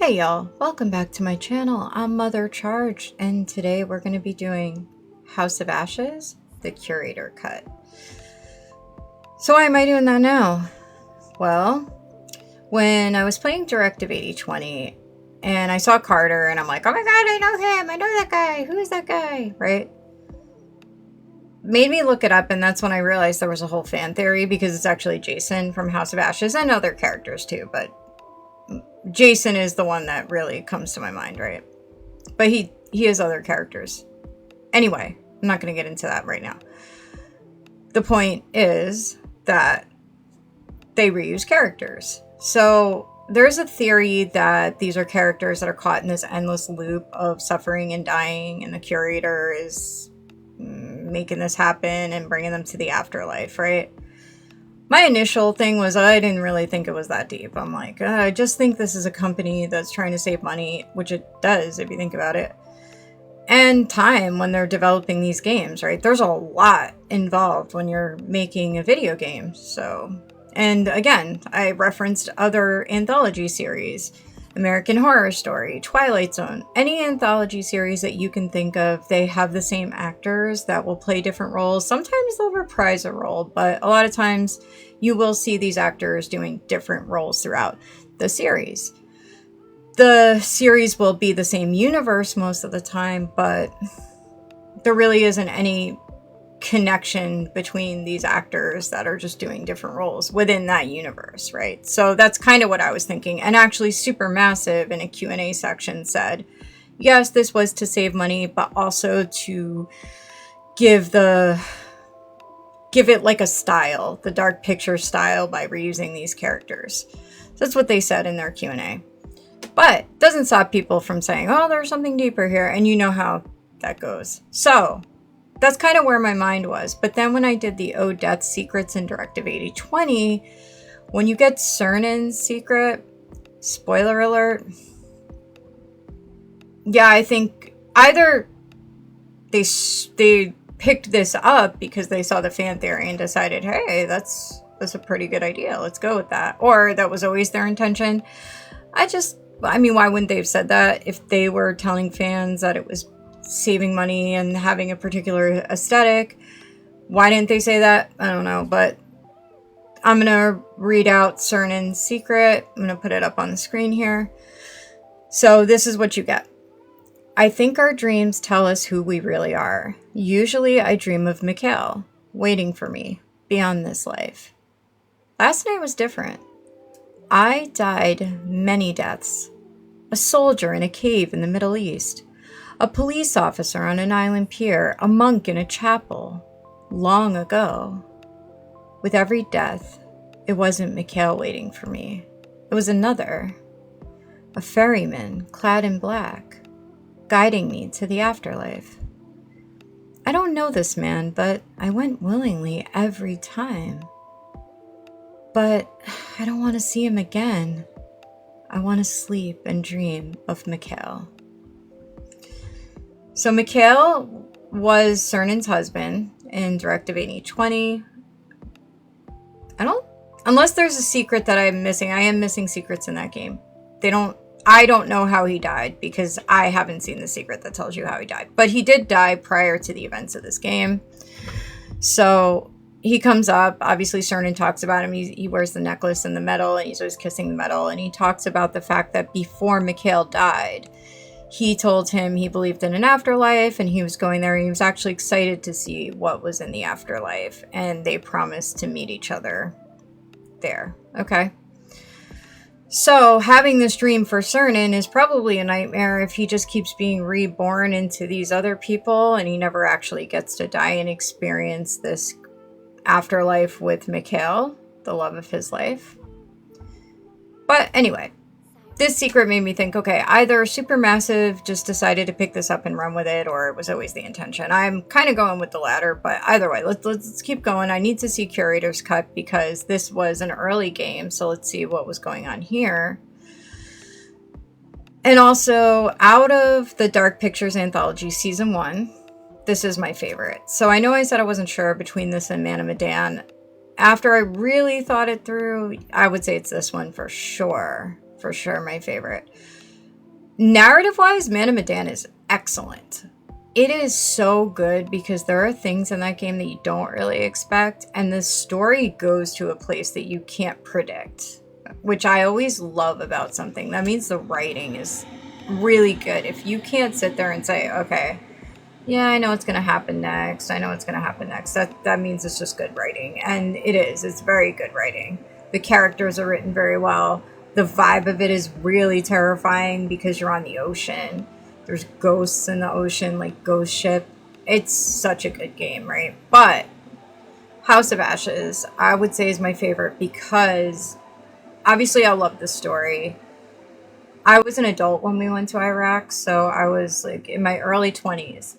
Hey y'all, welcome back to my channel. I'm Mothercharged, and today we're going to be doing House of Ashes, the Curator cut. So why am I doing that now? Well, when I was playing Directive 8020 and I saw Carter and I'm like, oh my god, I know him, I know that guy, who is that guy, right? Made me look it up, and that's when I realized there was a whole fan theory because it's actually Jason from House of Ashes and other characters too, but Jason is the one that really comes to my mind, right? But he has other characters. Anyway, I'm not going to get into that right now. The point is that they reuse characters. So there's a theory that these are characters that are caught in this endless loop of suffering and dying, and the Curator is making this happen and bringing them to the afterlife, right? My initial thing was I didn't really think it was that deep. I'm like, I just think this is a company that's trying to save money, which it does if you think about it. And time when they're developing these games, right? There's a lot involved when you're making a video game. So, and again, I referenced other anthology series, American Horror Story, Twilight Zone, any anthology series that you can think of. They have the same actors that will play different roles. Sometimes they'll reprise a role, but a lot of times you will see these actors doing different roles throughout the series. The series will be the same universe most of the time, but there really isn't any connection between these actors that are just doing different roles within that universe, right? So that's kind of what I was thinking. And actually Supermassive in a Q&A section said, yes, this was to save money, but also to give it like a style, the dark picture style, by reusing these characters. So that's what they said in their Q&A. But it doesn't stop people from saying, oh, there's something deeper here. And you know how that goes. So that's kind of where my mind was. But then when I did the Oh Death Secrets in Directive 8020, when you get Cernan's secret, spoiler alert, yeah, I think either they picked this up because they saw the fan theory and decided, hey, that's a pretty good idea, let's go with that. Or that was always their intention. I mean, why wouldn't they have said that if they were telling fans that it was saving money and having a particular aesthetic? Why didn't they say that? I don't know, but I'm going to read out Cernan's secret. I'm going to put it up on the screen here. So this is what you get. I think our dreams tell us who we really are. Usually I dream of Mikhail, waiting for me, beyond this life. Last night was different. I died many deaths. A soldier in a cave in the Middle East. A police officer on an island pier. A monk in a chapel. Long ago. With every death, it wasn't Mikhail waiting for me. It was another. A ferryman clad in black, guiding me to the afterlife. I don't know this man, but I went willingly every time. But I don't want to see him again. I want to sleep and dream of Mikhail. So Mikhail was Cernan's husband in Directive 8020. Unless there's a secret that I'm missing. I am missing secrets in that game. I don't know how he died because I haven't seen the secret that tells you how he died. But he did die prior to the events of this game. So he comes up, obviously Cernan talks about him, he wears the necklace and the medal, and he's always kissing the medal, and he talks about the fact that before Mikhail died, he told him he believed in an afterlife, and he was going there, and he was actually excited to see what was in the afterlife, and they promised to meet each other there, okay? So having this dream for Cernan is probably a nightmare if he just keeps being reborn into these other people, and he never actually gets to die and experience this afterlife with Mikhail, the love of his life. But anyway, this secret made me think, okay, either Supermassive just decided to pick this up and run with it, or it was always the intention. I'm kind of going with the latter, but either way, let's keep going. I need to see Curator's cut because this was an early game, so let's see what was going on here. And also, out of the Dark Pictures Anthology Season 1, this is my favorite. So I know I said I wasn't sure between this and Man of Medan. After I really thought it through, I would say it's this one for sure. For sure my favorite. Narrative-wise, Man of Medan is excellent. It is so good because there are things in that game that you don't really expect, and the story goes to a place that you can't predict, which I always love about something. That means the writing is really good. If you can't sit there and say, okay, yeah, I know what's going to happen next. I know what's going to happen next. That means it's just good writing. And it is. It's very good writing. The characters are written very well. The vibe of it is really terrifying because you're on the ocean. There's ghosts in the ocean, like Ghost Ship. It's such a good game, right? But House of Ashes, I would say, is my favorite because obviously I love the story. I was an adult when we went to Iraq, so I was like in my early 20s.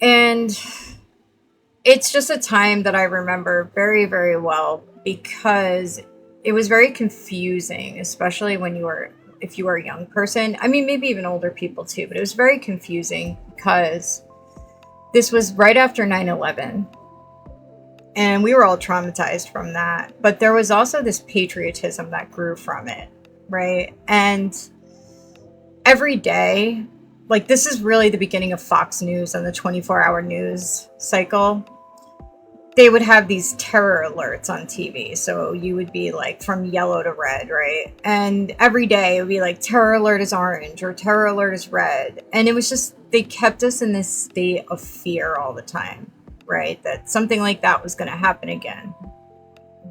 And it's just a time that I remember very, very well because it was very confusing, especially when if you were a young person. I mean, maybe even older people too, but it was very confusing because this was right after 9/11. And we were all traumatized from that. But there was also this patriotism that grew from it, right? And every day, like, this is really the beginning of Fox News and the 24-hour news cycle. They would have these terror alerts on TV. So you would be like from yellow to red, right? And every day it would be like terror alert is orange or terror alert is red. And it was just, they kept us in this state of fear all the time, right? That something like that was going to happen again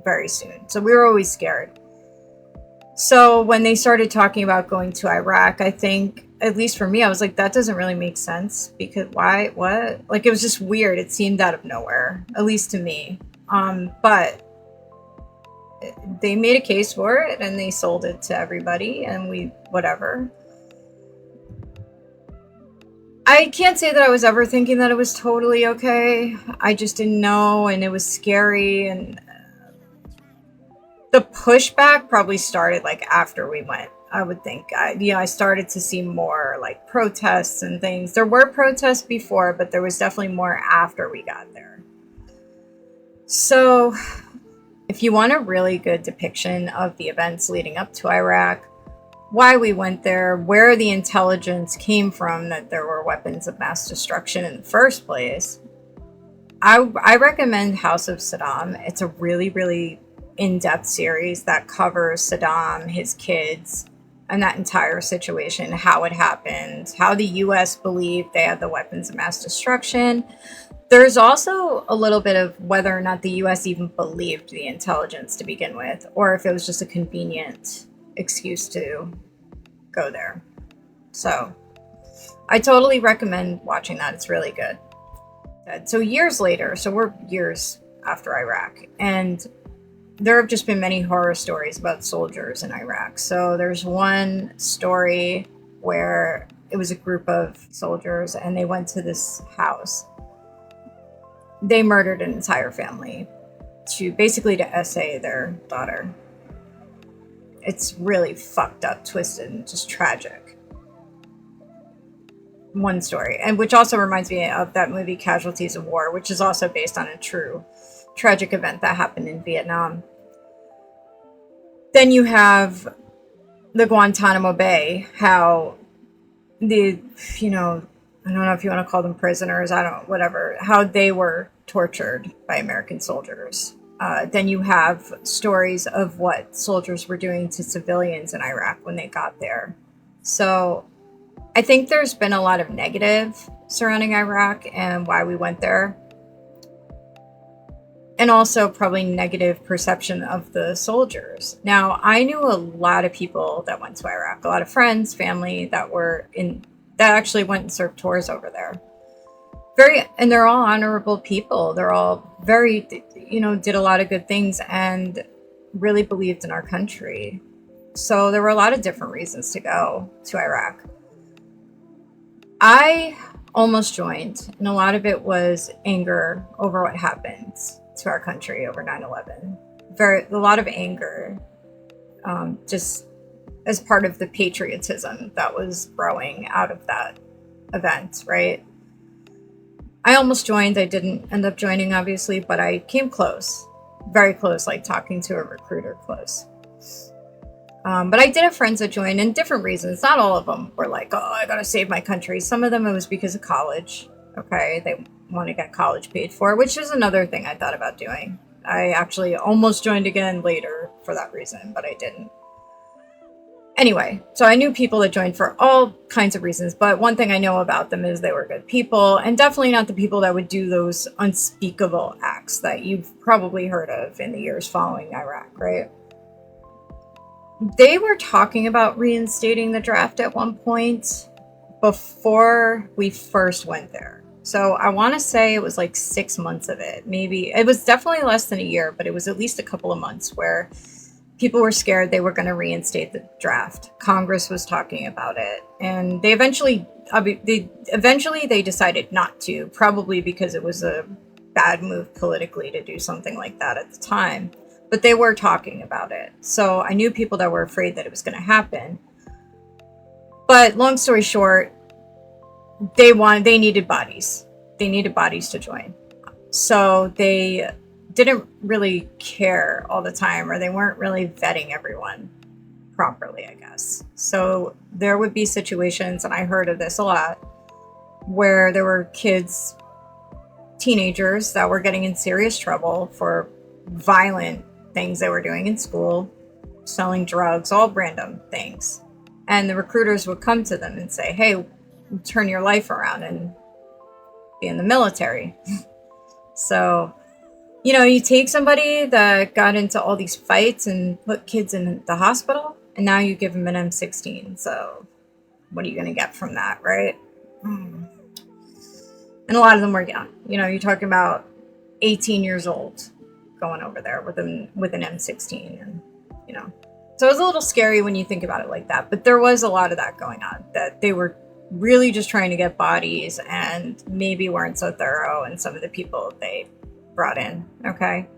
very soon. So we were always scared. So when they started talking about going to Iraq, I think, at least for me, I was like, that doesn't really make sense because why, what? Like, it was just weird. It seemed out of nowhere, at least to me. But they made a case for it and they sold it to everybody and whatever. I can't say that I was ever thinking that it was totally okay. I just didn't know, and it was scary, and the pushback probably started like after we went, I would think. I started to see more like protests and things. There were protests before, but there was definitely more after we got there. So if you want a really good depiction of the events leading up to Iraq, why we went there, where the intelligence came from that there were weapons of mass destruction in the first place, I recommend House of Saddam. It's a really, really in-depth series that covers Saddam, his kids, and that entire situation, how it happened, how the US believed they had the weapons of mass destruction. There's also a little bit of whether or not the US even believed the intelligence to begin with, or if it was just a convenient excuse to go there. So I totally recommend watching that. It's really good. So years later, so we're years after Iraq, and there have just been many horror stories about soldiers in Iraq. So there's one story where it was a group of soldiers and they went to this house. They murdered an entire family to essay their daughter. It's really fucked up, twisted, and just tragic. One story, and which also reminds me of that movie Casualties of War, which is also based on a true tragic event that happened in Vietnam. Then you have the Guantanamo Bay, how I don't know if you want to call them prisoners, how they were tortured by American soldiers. Then you have stories of what soldiers were doing to civilians in Iraq when they got there. So I think there's been a lot of negative surrounding Iraq and why we went there. And also probably negative perception of the soldiers. Now, I knew a lot of people that went to Iraq, a lot of friends, family that actually went and served tours over there. And they're all honorable people. They're all very, did a lot of good things and really believed in our country. So there were a lot of different reasons to go to Iraq. I almost joined, and a lot of it was anger over what happened to our country over 9/11. A lot of anger, just as part of the patriotism that was growing out of that event, right? I almost joined. I didn't end up joining, obviously, but I came close, very close, like talking to a recruiter close. But I did have friends that joined in different reasons. Not all of them were like, oh, I gotta save my country. Some of them it was because of college. Okay, they want to get college paid for, which is another thing I thought about doing. I actually almost joined again later for that reason, but I didn't. Anyway, so I knew people that joined for all kinds of reasons, but one thing I know about them is they were good people, and definitely not the people that would do those unspeakable acts that you've probably heard of in the years following Iraq, right? They were talking about reinstating the draft at one point before we first went there. So I want to say it was like 6 months of it. Maybe it was definitely less than a year, but it was at least a couple of months where people were scared they were going to reinstate the draft. Congress was talking about it, and they eventually decided not to, probably because it was a bad move politically to do something like that at the time. But they were talking about it. So I knew people that were afraid that it was going to happen. But long story short, they needed bodies. They needed bodies to join. So they didn't really care all the time, or they weren't really vetting everyone properly, I guess. So there would be situations, and I heard of this a lot, where there were kids, teenagers that were getting in serious trouble for violent things they were doing in school, selling drugs, all random things. And the recruiters would come to them and say, hey, turn your life around and be in the military. So, you take somebody that got into all these fights and put kids in the hospital, and now you give them an M16. So what are you going to get from that, right? And a lot of them were young. You're talking about 18 years old going over there with an M16, and so it was a little scary when you think about it like that. But there was a lot of that going on, that they were really just trying to get bodies and maybe weren't so thorough in some of the people they brought in. Okay,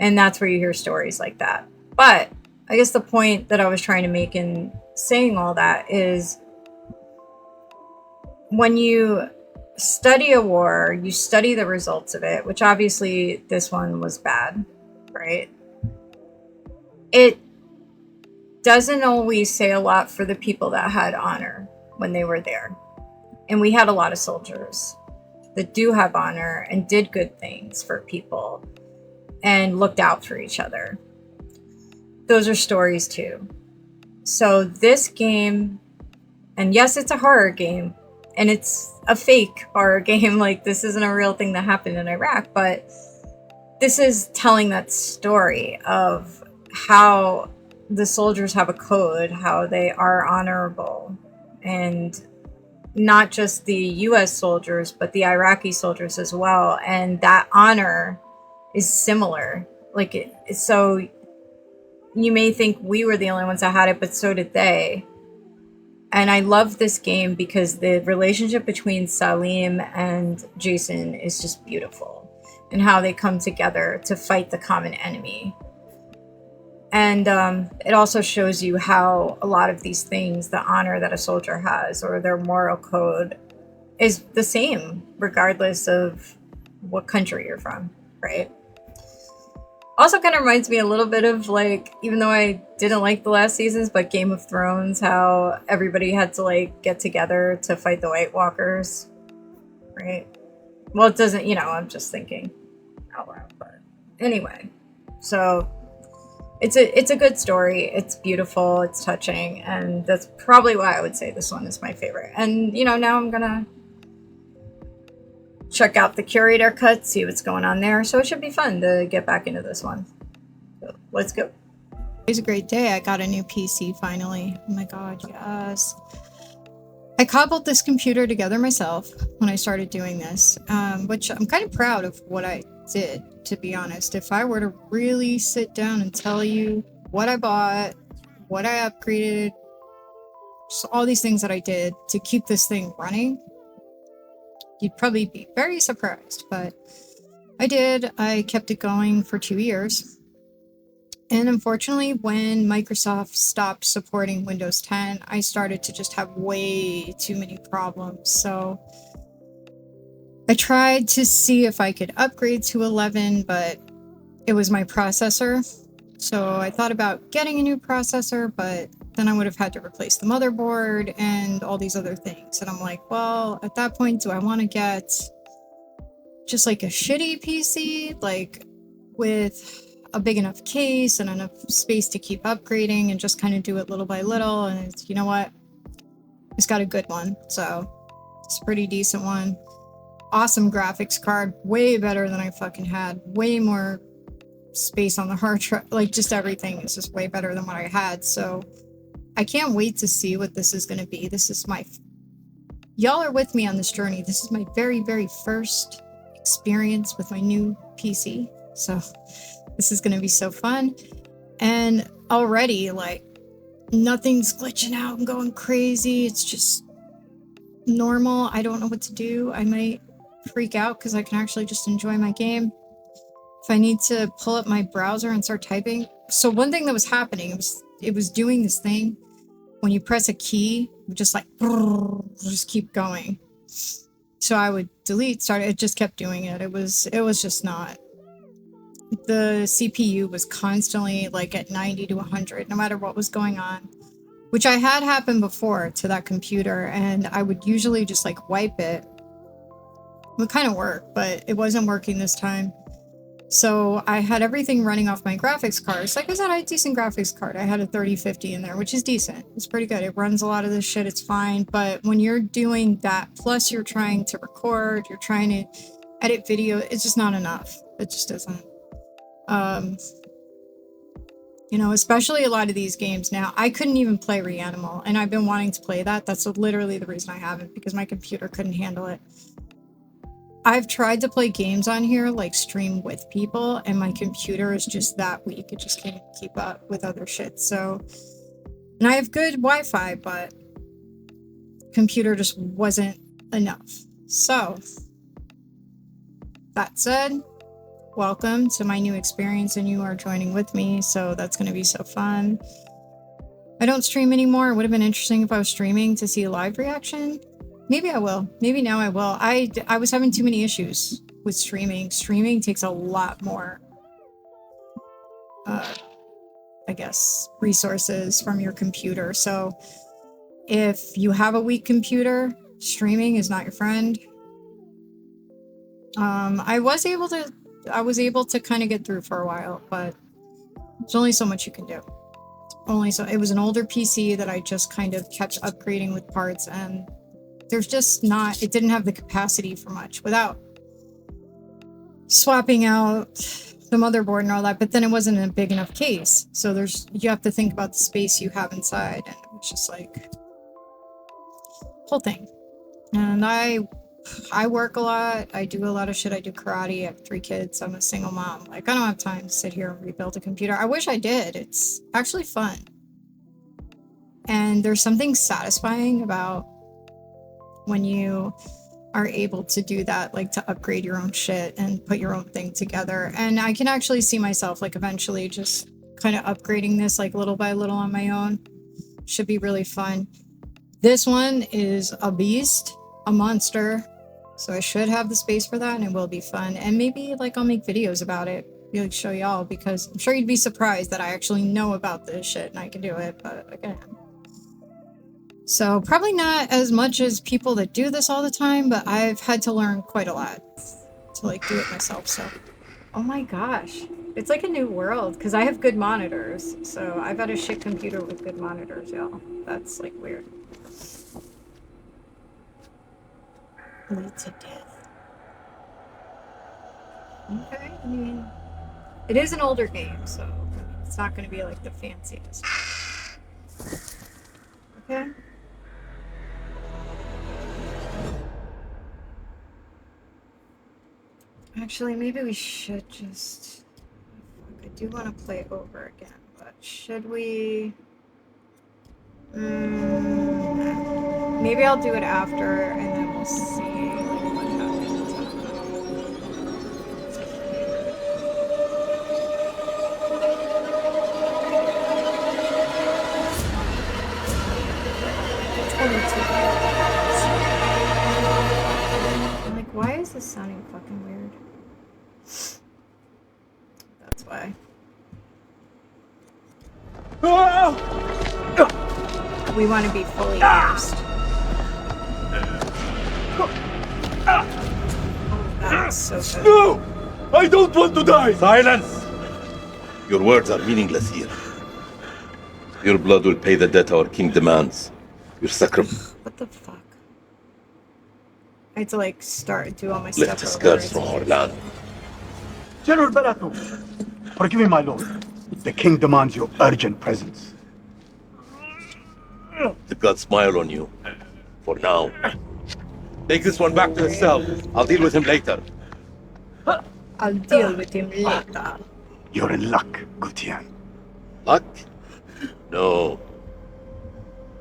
and that's where you hear stories like that. But I guess the point that I was trying to make in saying all that is, when you study a war, you study the results of it, which obviously this one was bad, right? It doesn't always say a lot for the people that had honor when they were there. And we had a lot of soldiers that do have honor and did good things for people and looked out for each other. Those are stories too. So this game, and yes, it's a horror game, and it's a fake horror game. Like, this isn't a real thing that happened in Iraq, but this is telling that story of how the soldiers have a code, how they are honorable, and not just the US soldiers, but the Iraqi soldiers as well. And that honor is similar. So you may think we were the only ones that had it, but so did they. And I love this game because the relationship between Salim and Jason is just beautiful, and how they come together to fight the common enemy. And it also shows you how a lot of these things, the honor that a soldier has or their moral code, is the same regardless of what country you're from, right? Also kind of reminds me a little bit of, like, even though I didn't like the last seasons, but Game of Thrones, how everybody had to, like, get together to fight the White Walkers, right? Well, it doesn't, I'm just thinking out loud, but anyway. So it's a good story. It's beautiful. It's touching, and that's probably why I would say this one is my favorite. And now I'm gonna check out the Curator cut, see what's going on there. So it should be fun to get back into this one. So let's go. It was a great day. I got a new PC finally. Oh my god, yes. I cobbled this computer together myself when I started doing this, which I'm kind of proud of what I did, to be honest. If I were to really sit down and tell you what I bought, what I upgraded, just all these things that I did to keep this thing running, you'd probably be very surprised. But I did. I kept it going for 2 years. And unfortunately, when Microsoft stopped supporting Windows 10, I started to just have way too many problems. So I tried to see if I could upgrade to 11, but it was my processor. So I thought about getting a new processor, but then I would have had to replace the motherboard and all these other things. And I'm like, well, at that point, do I want to get just like a shitty PC, like with a big enough case and enough space to keep upgrading and just kind of do it little by little? And it's, you know what? It's got a good one. So it's a pretty decent one. Awesome graphics card, way better than I fucking had. Way more space on the hard drive, like just everything is just way better than what I had. So I can't wait to see what this is going to be. This is my, y'all are with me on this journey. This is my very first experience with my new PC. So this is going to be so fun. And already, like, nothing's glitching out and going crazy. It's just normal. I don't know what to do. I might freak out because I can actually just enjoy my game. If I need to pull up my browser and start typing. So one thing that was happening, it was doing this thing when you press a key, it would just like just keep going. So I would delete, start, it just kept doing it. It was just not. The CPU was constantly like at 90 to 100, no matter what was going on, which I had happened before to that computer, and I would usually just like wipe it. It would kind of work, but it wasn't working this time. So I had everything running off my graphics card. So like I said, I had a decent graphics card. I had a 3050 in there, which is decent. It's pretty good. It runs a lot of this shit. It's fine. But when you're doing that, plus you're trying to record, you're trying to edit video, it's just not enough. It just isn't. You know, especially a lot of these games now. I couldn't even play Reanimal, and I've been wanting to play that. That's literally the reason I haven't, because my computer couldn't handle it. I've tried to play games on here, like stream with people, and my computer is just that weak. It just can't keep up with other shit. So, and I have good Wi-Fi, but computer just wasn't enough. So, that said, welcome to my new experience, and you are joining with me. So that's going to be so fun. I don't stream anymore. It would have been interesting if I was streaming to see a live reaction. Maybe I will. Maybe now I will. I was having too many issues with streaming. Streaming takes a lot more, I guess, resources from your computer. So if you have a weak computer, streaming is not your friend. I was able to kind of get through for a while, but there's only so much you can do. It was an older PC that I just kind of kept upgrading with parts, and there's just not, it didn't have the capacity for much without swapping out the motherboard and all that, but then it wasn't in a big enough case. So you have to think about the space you have inside, and it's just like, whole thing. And I work a lot. I do a lot of shit. I do karate. I have 3 kids. I'm a single mom. Like, I don't have time to sit here and rebuild a computer. I wish I did. It's actually fun. And there's something satisfying about when you are able to do that, like to upgrade your own shit and put your own thing together. And I can actually see myself like eventually just kind of upgrading this like little by little on my own. Should be really fun. This one is a beast, a monster. So I should have the space for that, and it will be fun. And maybe like I'll make videos about it, like show y'all, because I'm sure you'd be surprised that I actually know about this shit and I can do it, but again. So probably not as much as people that do this all the time, but I've had to learn quite a lot to like do it myself. So, oh my gosh, it's like a new world because I have good monitors. So I've got a shit computer with good monitors, y'all. That's like weird. Bleed to death. Okay, I mean, it is an older game, so it's not going to be like the fanciest. Okay. Actually, maybe we should just... I do want to play over again, but should we... maybe I'll do it after, and then we'll see like, what happens. It's only 2 minutes. I'm like, why is this sounding fucking weird? That's why. We want to be fully immersed. That's so good. No! I don't want to die! Silence! Your words are meaningless here. Your blood will pay the debt our king demands. Your sacrifice. What the fuck? I had to like do all my Lift the stuff skirts from our land. General Barato, forgive me, my lord. The king demands your urgent presence. The gods smile on you. For now. Take this one back to his cell. I'll deal with him later. I'll deal with him later. You're in luck, Gutian. Luck? No.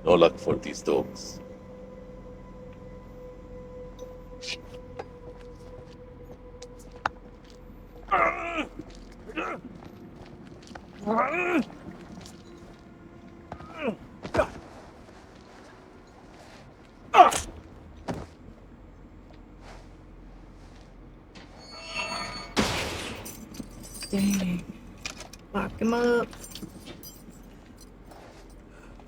No luck for these dogs. Dang. Lock him up.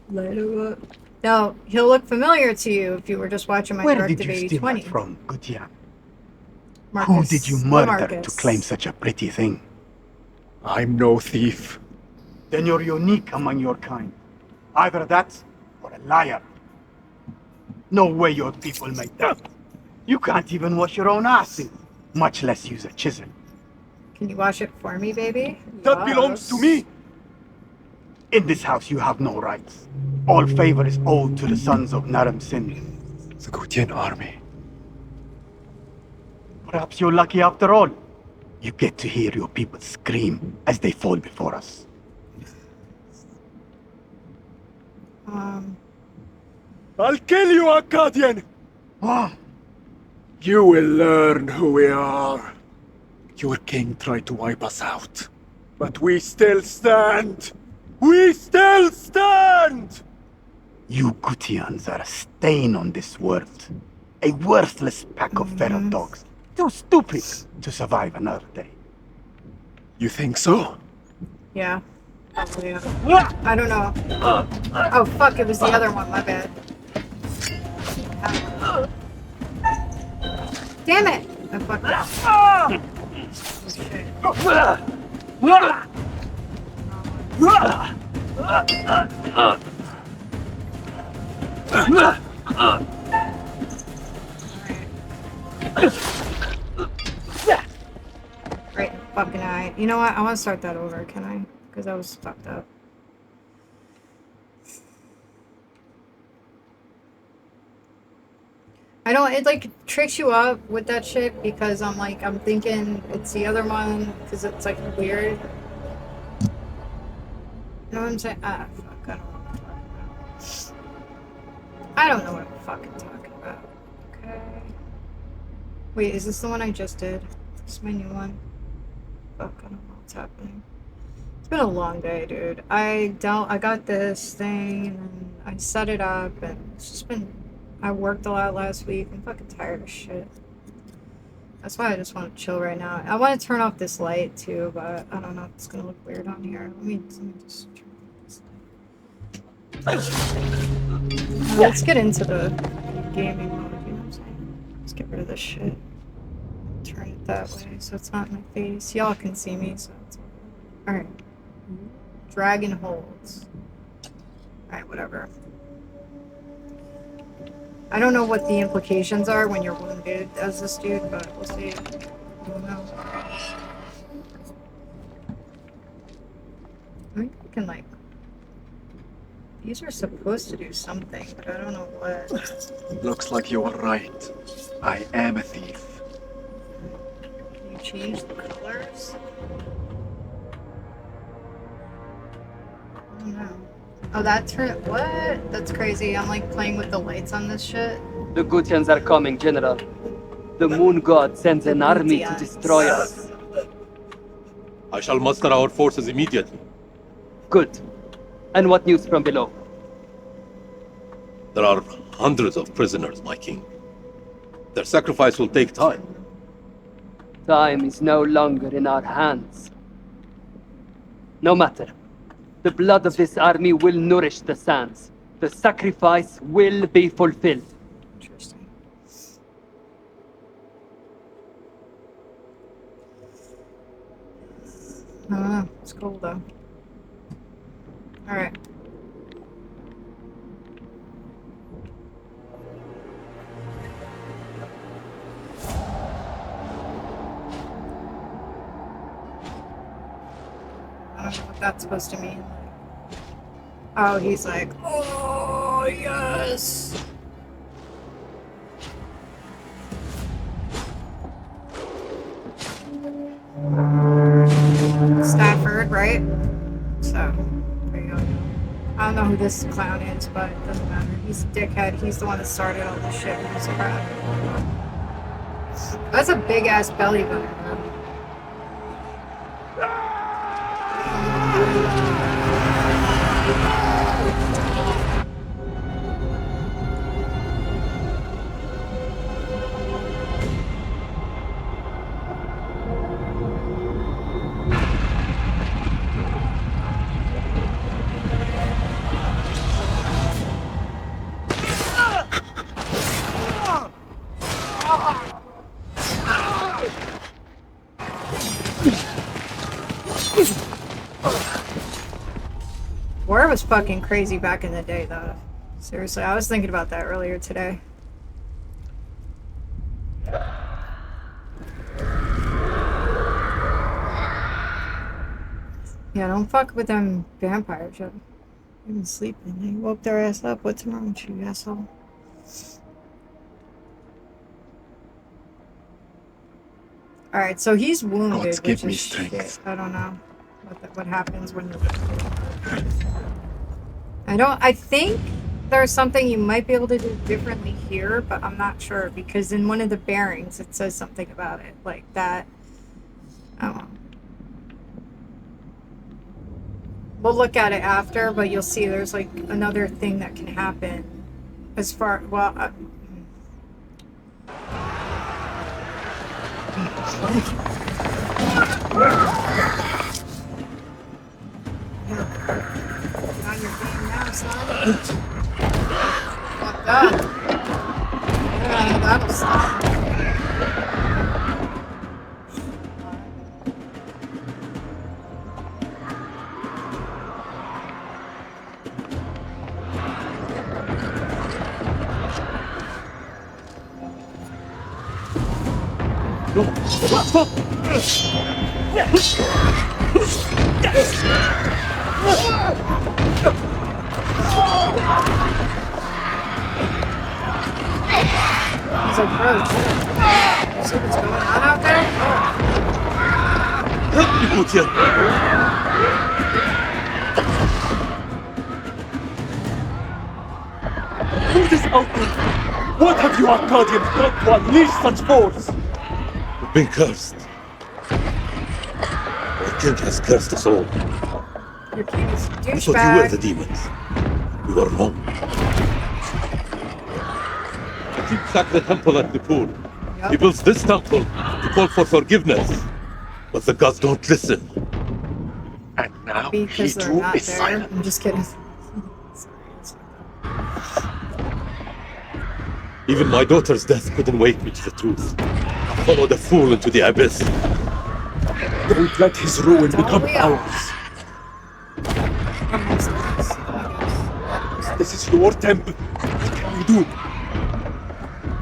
Light him up. Now, he'll look familiar to you if you were just watching my Where Directive did you steal 8020. that from, Gutian? Marcus. Who did you murder Marcus. to claim such a pretty thing? I'm no thief. Then you're unique among your kind. Either that, or a liar. No way your people make that. You can't even wash your own asses, much less use a chisel. Can you wash it for me, baby? That belongs to me! In this house, you have no rights. All favor is owed to the sons of Naram Sin. The Gutian army. Perhaps you're lucky after all. You get to hear your people scream as they fall before us. I'll kill you, Akkadian! Ah, You will learn who we are. Your king tried to wipe us out. But we still stand! We still stand! you Gutians are a stain on this world. A worthless pack of feral dogs. Too stupid to survive another day. You think so? Yeah. Probably, yeah. I don't know. Oh, fuck, it was the other one, my bad. Damn it! I fucked up. Right in the fucking eye. You know what? I want to start that over, can I? Because I was fucked up. I don't, it like tricks you up with that shit because I'm thinking it's the other one because it's like weird. You know what I'm saying? Ah, fuck, I don't know what I'm fucking talking about. Okay. Wait, is this the one I just did? This is my new one. Fuck, I don't know what's happening. It's been a long day, dude. I got this thing and then I set it up and it's just been, I worked a lot last week. I'm fucking tired of shit. That's why I just want to chill right now. I want to turn off this light too, but I don't know if it's gonna look weird on here. Let me just turn off this light. Let's get into the gaming mode, you know what I'm saying? Let's get rid of this shit. Turn it that way so it's not in my face. Y'all can see me, so it's alright. Dragon holds. Alright, whatever. I don't know what the implications are when you're wounded as this dude, but we'll see. I don't know. I think we can, like... These are supposed to do something, but I don't know what. Looks like you are right. I am a thief. Can you change the colors? I don't know. Oh, what? That's crazy. I'm like playing with the lights on this shit. The Gutians are coming, General. The moon god sends an army to destroy us. I shall muster our forces immediately. Good. And what news from below? There are hundreds of prisoners, my king. Their sacrifice will take time. Time is no longer in our hands. No matter. The blood of this army will nourish the sands. The sacrifice will be fulfilled. Interesting. I don't know. It's cool though. Alright. I don't know what that's supposed to mean. Oh, he's like, oh, yes! Stafford, right? So, there you go. I don't know who this clown is, but it doesn't matter. He's a dickhead. He's the one that started all this shit. He's a crap. That's a big ass belly button, man. War was fucking crazy back in the day, though. Seriously, I was thinking about that earlier today. Yeah, don't fuck with them vampires. They've been sleeping. They woke their ass up. What's wrong with you, asshole? Alright, so he's wounded, Gods give which me is strength. shit. I don't know what happens when you... I think there's something you might be able to do differently here, but I'm not sure, because in one of the bearings it says something about it, like that. I don't know. We'll look at it after, but you'll see there's like another thing that can happen as far, well, on your game now, son. Fucked up. Yeah, that'll stop. Stop! He's like, bro, see what's going on out there? Help me, Gutierrez! Who is out there? What have you Arcadians done to unleash such force? We've been cursed. Our king has cursed us all. Your king is a We thought you were the douchebag. demons. We were wrong. The king sacked the temple at the pool. Yup. He builds this temple to call for forgiveness. But the gods don't listen. And now Because he they're too not is there. silent. I'm just kidding. Sorry, it's Even my daughter's death couldn't wake me to the truth. I followed a fool into the abyss. Don't let his ruin Don't become we all? ours. That makes sense, I guess. This is your temple. What can we do?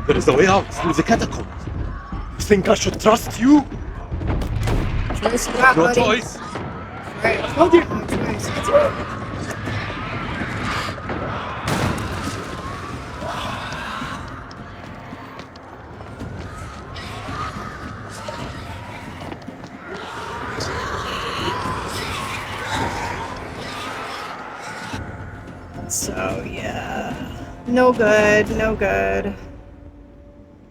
There is a way out through the catacombs. You think I should trust you? Choice you got, No buddy. choice. Right. Buddy. No choice. That's right. So, yeah. No good, no good.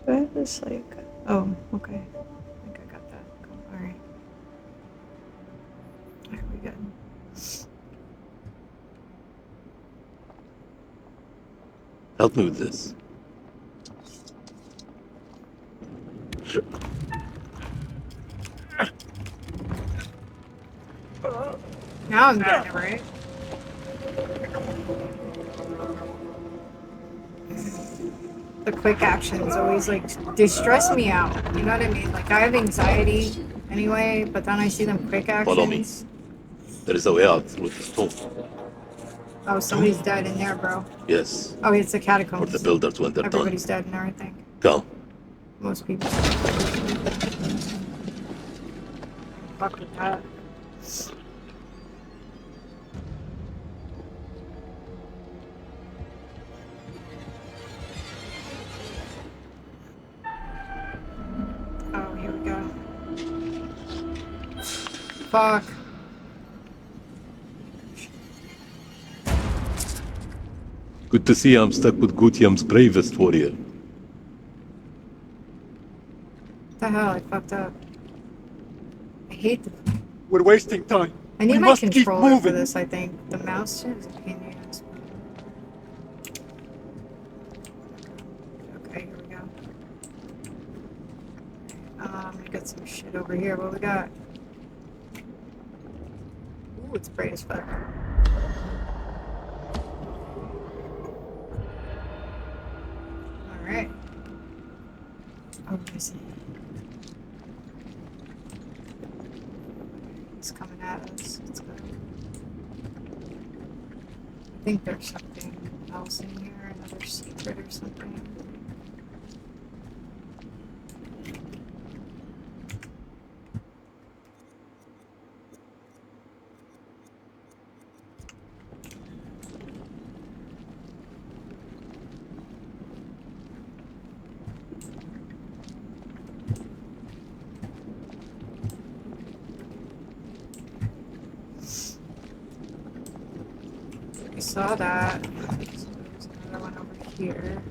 Do I have this, like... Oh, okay. I think I got that. Cool. Alright. Are we good? Help me with this. Now I'm getting it right. the quick actions always like they stress me out. You know what I mean? Like I have anxiety anyway, but then I see them quick actions. Follow me. There is a way out through the stone. Oh, somebody's dead in there, bro. Yes. Oh, it's the For catacombs. the builders when they're Everybody's dead in there, I think. done. Come. Most people. Fuck with that. Oh, here we go. Fuck. Good to see I'm stuck with Gutium's bravest warrior. What the hell? I fucked up. I hate the. We're wasting time. I need We my must keep controller for moving. this, I think. The mouse is a pain in the ass. Okay, here we go. We got some shit over here. What we got? Ooh, it's bright as fuck. Alright. Oh, I see. It's coming at us. Let's go. I think there's something else in here, another secret or something. I saw that. So there's another one over here.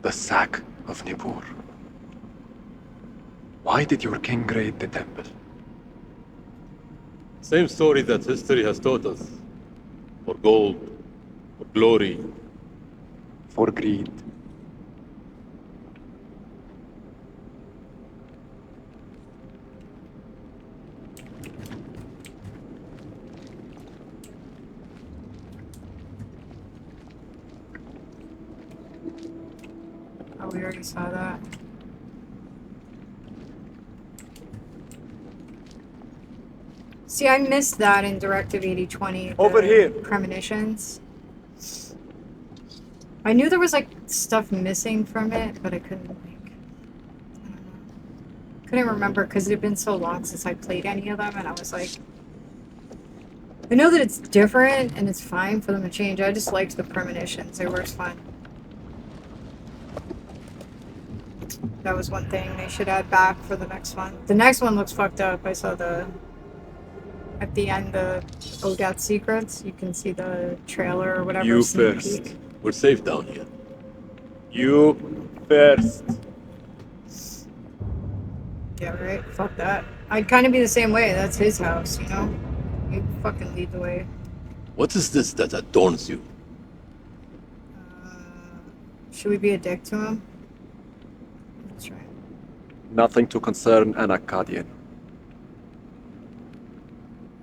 The sack of Nippur. Why did your king raid the temple? Same story that history has taught us. For gold, for glory. For greed. Oh, we already saw that. See, I missed that in Directive 8020. Over here. Premonitions. I knew there was like stuff missing from it, but I couldn't like. I don't know. Couldn't remember because it had been so long since I played any of them, and I was like, I know that it's different and it's fine for them to change. I just liked the premonitions; they were fun. That was one thing they should add back for the next one. The next one looks fucked up. I saw the at the end the Odette secrets. You can see the trailer or whatever. You sneak first. peek. We're safe down here. You first. Yeah, right. Fuck that. I'd kind of be the same way. That's his house, you know. You fucking lead the way. What is this that adorns you? Should we be a dick to him? That's right. Nothing to concern an Akkadian.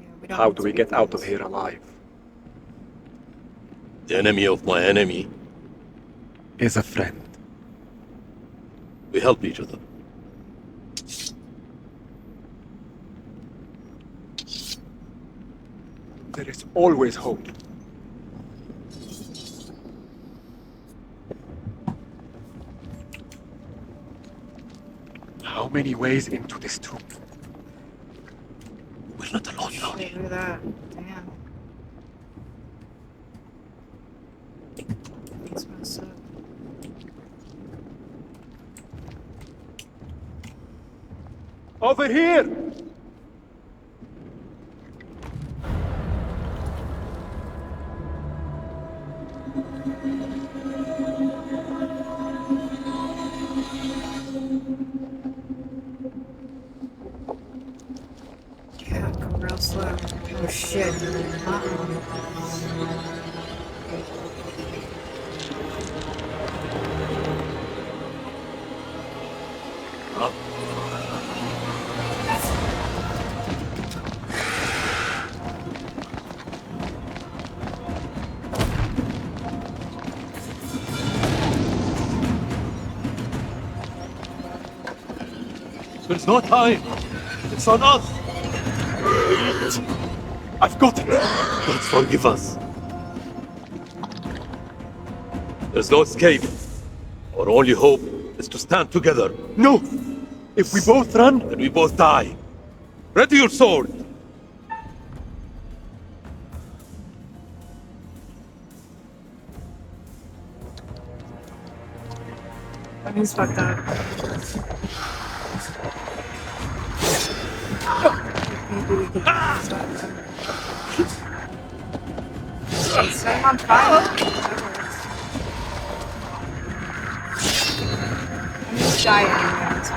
Yeah, we don't How need do to we be get out of friends. here alive? The enemy of my enemy. Is a friend. We help each other. There is always hope. How many ways into this tomb? We're not alone down Shit, here. look at that. Damn. These mess up. Over here! Yeah, go real slow. Oh shit. Uh-oh. There's no time. It's on us. I've got it. God forgive us. There's no escape. Our only hope is to stand together. No! If we both run, Then we both die. Ready your sword. He's fucked up. Maybe we could set him on fire. I'm just dying now. It's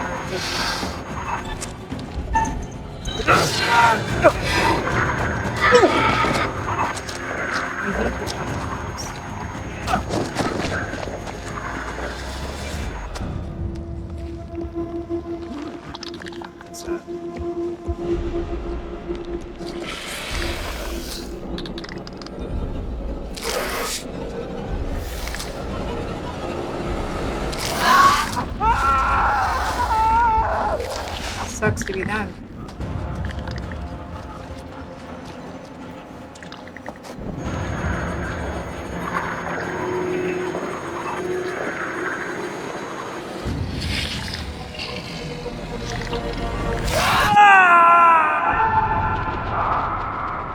sucks to be them.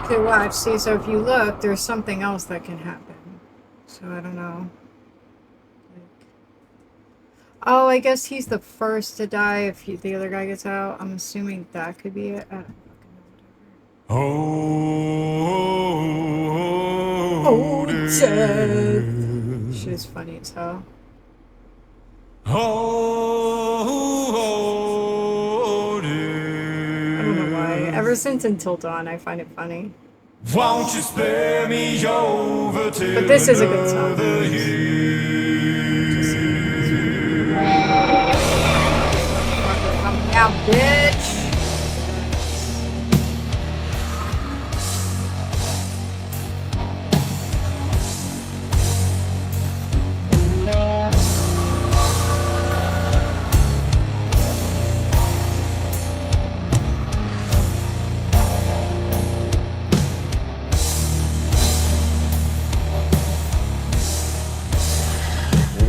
Okay, watch. See, so if you look, there's something else that can happen. So I don't know. Oh, I guess he's the first to die if the other guy gets out. I'm assuming that could be it. Oh, death. Shit is funny as hell. I don't know why. Ever since Until Dawn, I find it funny. Won't you spare me over to But this is a good song. Come out, bitch!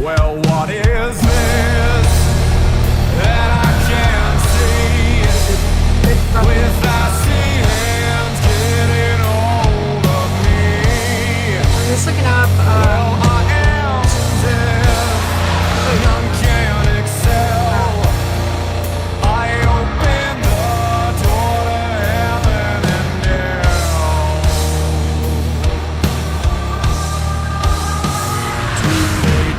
Well, what is this that I can't see? With thy hands getting hold of me. I'm just looking up, Well, I am dead. None can excel. I open the door to heaven and hell.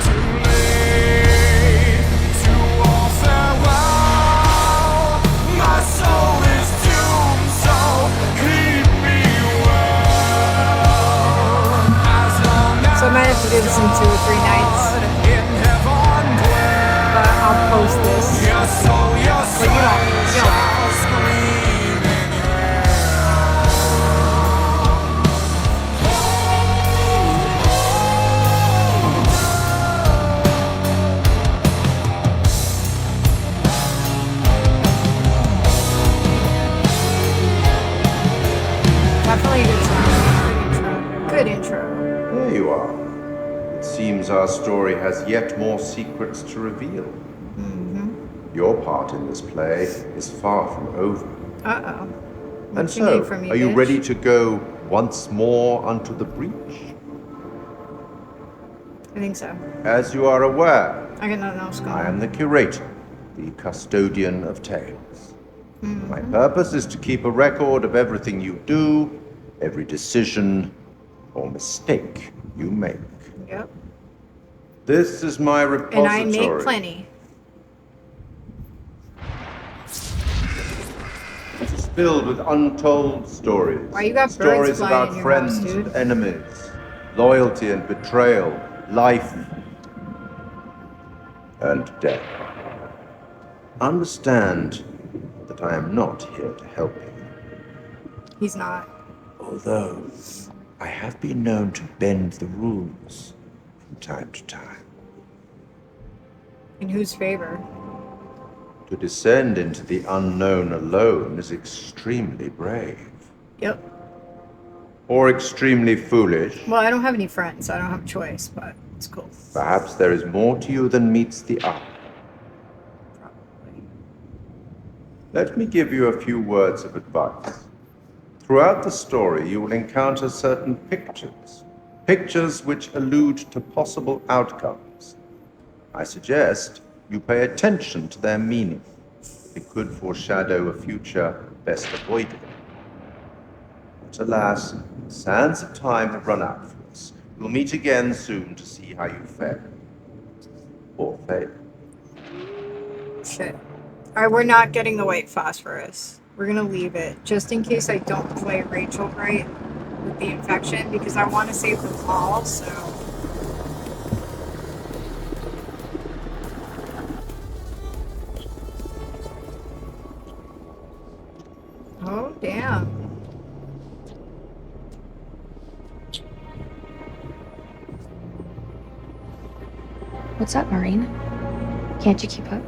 Too late to all farewell. My soul is doomed, so keep me well. As long as so I might have to do this in 2 or 3 nights. in heaven dwell, But I'll post this. your soul But you don't. shall scream in Definitely a good song. Good intro. There you are. It seems our story has yet more secrets to reveal. Your part in this play is far from over. Uh-oh. And What you need so, from me, are you bitch? ready to go once more unto the breach? I think so. As you are aware, I got nothing else going I am on. the Curator, the custodian of tales. My purpose is to keep a record of everything you do, every decision or mistake you make. Yep. This is my And repository. I make plenty. It is filled with untold stories. Why you got birds Stories flying about in your friends house, dude? and enemies, loyalty and betrayal, life and death. Understand that I am not here to help you. He's not. Although I have been known to bend the rules from time to time. In whose favor? To descend into the unknown alone is extremely brave. Yep. Or extremely foolish. Well, I don't have any friends, so I don't have a choice, but it's cool. Perhaps there is more to you than meets the eye. Probably. Let me give you a few words of advice. Throughout the story, you will encounter certain pictures. Pictures which allude to possible outcomes. I suggest you pay attention to their meaning. It could foreshadow a future best avoided. But alas, the sands of time have run out for us. We'll meet again soon to see how you fare. Or fail. Shit. Alright, we're not getting the white phosphorus. We're gonna leave it, just in case I don't play Rachel right with the infection, because I want to save them all, so... Oh, damn. What's up, Marine? Can't you keep up?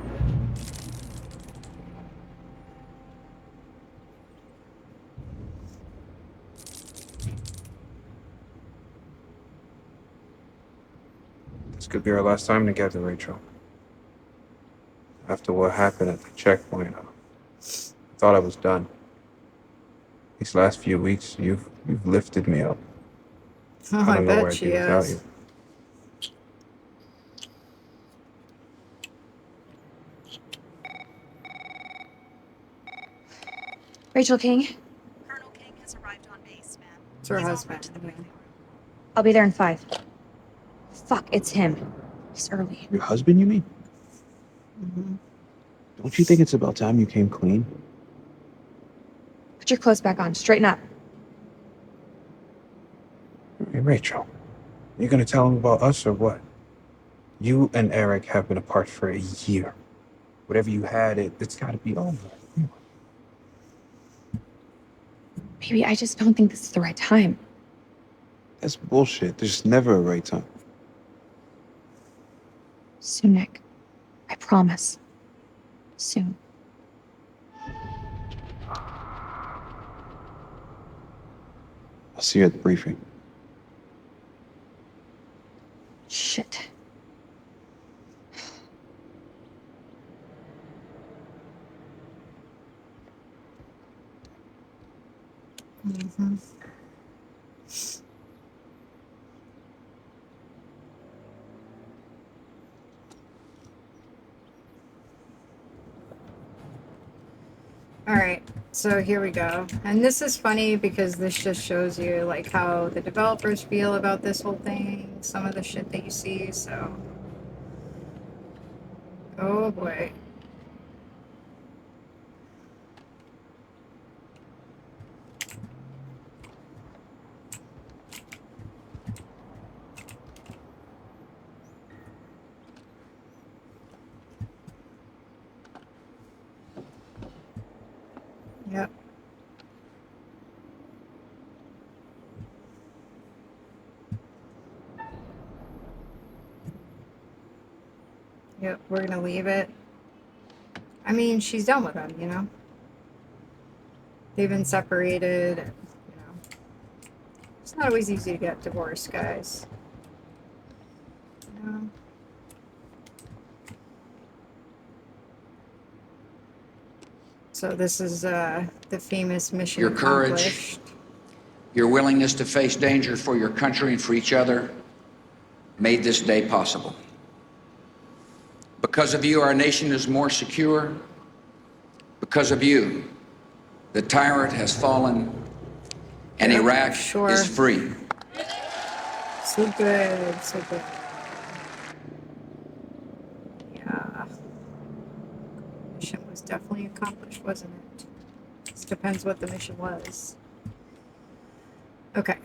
This could be our last time together, Rachel. After what happened at the checkpoint, I thought I was done. These last few weeks, you've lifted me up. Oh, I don't know where bet I'd she be without is. you. Rachel King? Colonel King has arrived on base, ma'am. It's her He's en husband. route to the briefing room. I'll be there in 5. Fuck, it's him. He's early. Your husband, you mean? Mm-hmm. Don't you think it's about time you came clean? Put your clothes back on. Straighten up. Hey, Rachel, you gonna tell him about us or what? You and Eric have been apart for a year. Whatever you had, it's gotta be over. Maybe I just don't think this is the right time. That's bullshit. There's never a right time. Soon, Nick. I promise. Soon. I'll see you at the briefing. Shit. Mm-hmm. All right, so here we go. And this is funny because this just shows you like how the developers feel about this whole thing, some of the shit that you see, so. Oh boy. Yep. Yep, we're gonna leave it. I mean, she's done with him, you know? They've been separated, you know. It's not always easy to get divorced, guys. You know? So this is the famous mission Your courage, accomplished. your willingness to face danger for your country and for each other made this day possible. Because of you, our nation is more secure. Because of you, the tyrant has fallen and Yeah, Iraq sure. is free. So good, so good. Yeah. Mission was definitely accomplished, wasn't it? Just depends what the mission was. Okay.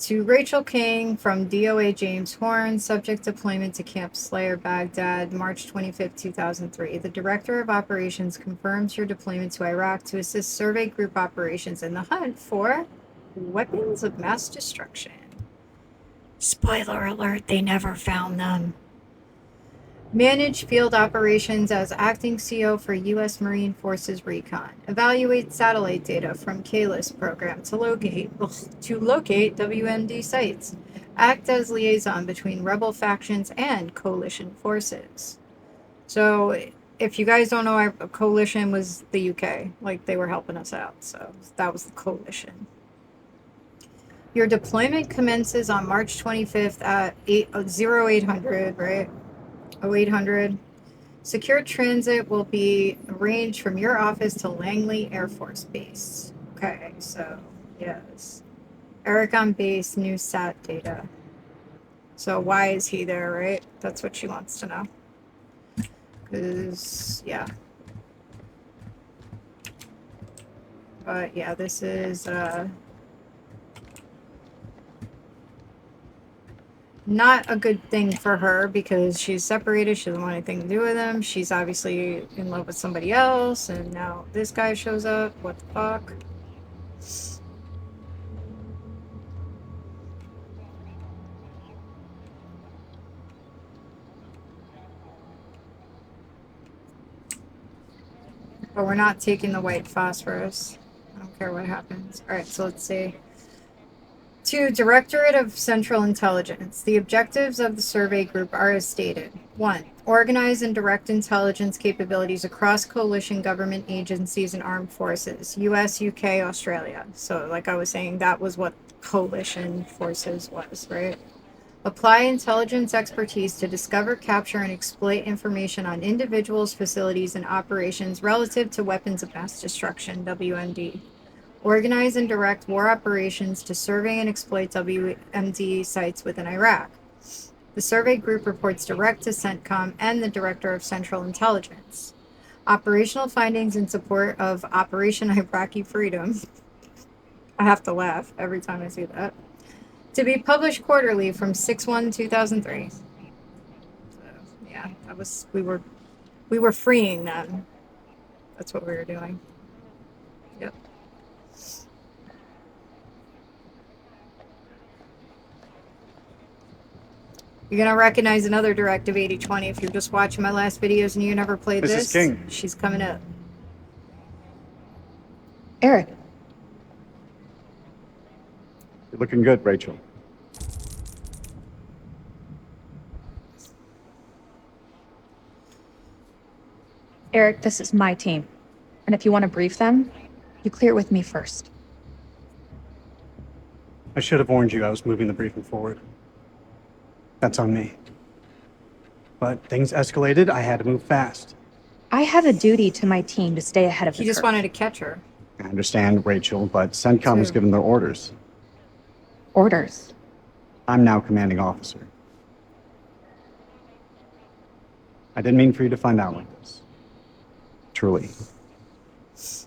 To Rachel King from DOA James Horn, subject deployment to Camp Slayer, Baghdad, March 25th, 2003. The Director of Operations confirms your deployment to Iraq to assist survey group operations in the hunt for weapons of mass destruction. Spoiler alert, they never found them. Manage field operations as acting CO for U.S. Marine Forces Recon. Evaluate satellite data from KLIS program to locate WMD sites. Act as liaison between rebel factions and coalition forces. So, if you guys don't know, our coalition was the UK. Like, they were helping us out. So, that was the coalition. Your deployment commences on March 25th at 0800, right? 0800. Secure transit will be arranged from your office to Langley Air Force Base. Okay, so, yes. Eric on base, new SAT data. So, why is he there, right? That's what she wants to know. Because, yeah. But, yeah, this is, not a good thing for her because she's separated. She doesn't want anything to do with him. She's obviously in love with somebody else, and now this guy shows up. What the fuck? But we're not taking the white phosphorus. I don't care what happens. Alright, so let's see. To Directorate of Central Intelligence, the objectives of the survey group are as stated. 1. Organize and direct intelligence capabilities across coalition government agencies and armed forces, US, UK, Australia. So, like I was saying, that was what coalition forces was, right? Apply intelligence expertise to discover, capture, and exploit information on individuals, facilities, and operations relative to weapons of mass destruction, WMD. Organize and direct war operations to survey and exploit WMD sites within Iraq. The survey group reports direct to CENTCOM and the Director of Central Intelligence. Operational findings in support of Operation Iraqi Freedom. I have to laugh every time I see that. To be published quarterly from 6/1/2003. So, yeah, that was we were freeing them. That's what we were doing. Yep. You're gonna recognize another Directive 8020 if you're just watching my last videos and you never played this. Mrs. King. She's coming up. Eric. You're looking good, Rachel. Eric, this is my team. And if you want to brief them, you clear it with me first. I should have warned you I was moving the briefing forward. That's on me. But things escalated, I had to move fast. I have a duty to my team to stay ahead of the He just curve. wanted to catch her. I understand, Rachel, but CENTCOM has given their orders. Orders. I'm now commanding officer. I didn't mean for you to find out like this. Truly.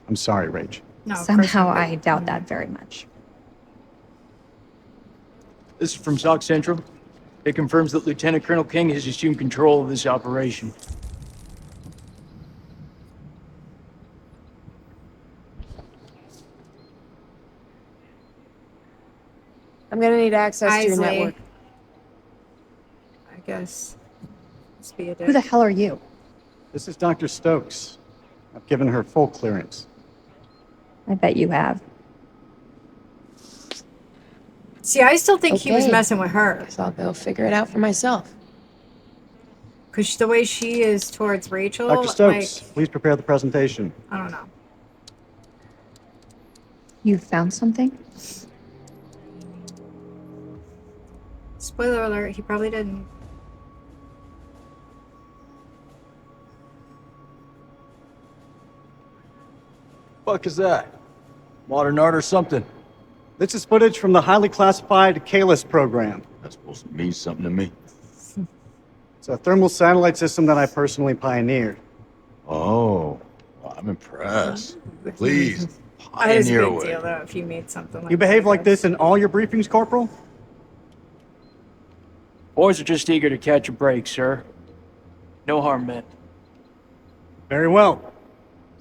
I'm sorry, Rach. No, of course Somehow not. I doubt that very much. This is from SOC Central. It confirms that Lieutenant Colonel King has assumed control of this operation. I'm gonna need access to your Isley. network. I guess. Let's be a dick. Who the hell are you? This is Dr. Stokes. I've given her full clearance. I bet you have. See, I still think he was Okay. messing with her. Guess I'll go figure it out for myself. Because the way she is towards Rachel, Dr. Stokes, like, please prepare the presentation. I don't know. You found something? Spoiler alert, he probably didn't. Fuck is that? Modern art or something? This is footage from the highly classified KLIS program. That's supposed to mean something to me. It's a thermal satellite system that I personally pioneered. Oh, well, I'm impressed. Please, That is a pioneer big away. deal, though, if you made something like You behave that, like this in all your briefings, Corporal? Boys are just eager to catch a break, sir. No harm meant. Very well.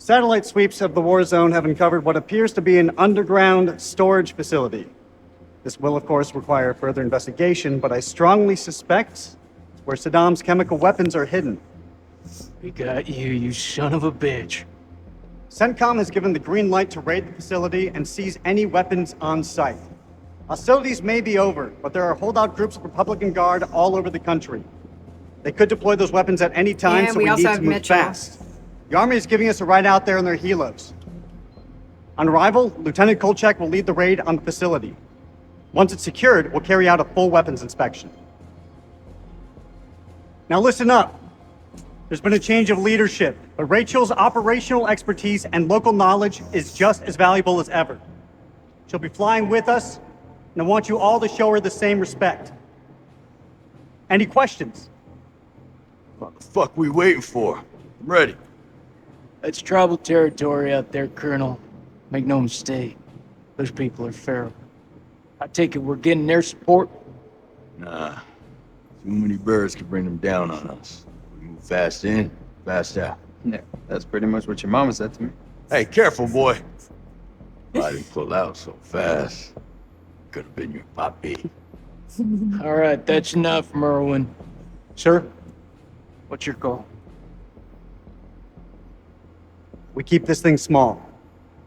Satellite sweeps of the war zone have uncovered what appears to be an underground storage facility. This will, of course, require further investigation, but I strongly suspect it's where Saddam's chemical weapons are hidden. We got you, you son of a bitch. CENTCOM has given the green light to raid the facility and seize any weapons on site. Hostilities may be over, but there are holdout groups of Republican Guard all over the country. They could deploy those weapons at any time, Yeah, so we we also need have to move Mitchell. fast. The Army is giving us a ride out there in their helos. On arrival, Lieutenant Kolchak will lead the raid on the facility. Once it's secured, we'll carry out a full weapons inspection. Now listen up. There's been a change of leadership, but Rachel's operational expertise and local knowledge is just as valuable as ever. She'll be flying with us, and I want you all to show her the same respect. Any questions? What the fuck we waiting for? I'm ready. It's tribal territory out there, Colonel. Make no mistake. Those people are feral. I take it we're getting their support? Nah. Too many birds could bring them down on us. We move fast in, fast out. Yeah, that's pretty much what your mama said to me. Hey, careful, boy. If I didn't pull out so fast, could have been your papi. All right, that's enough, Merwin. Sir, what's your call? We keep this thing small.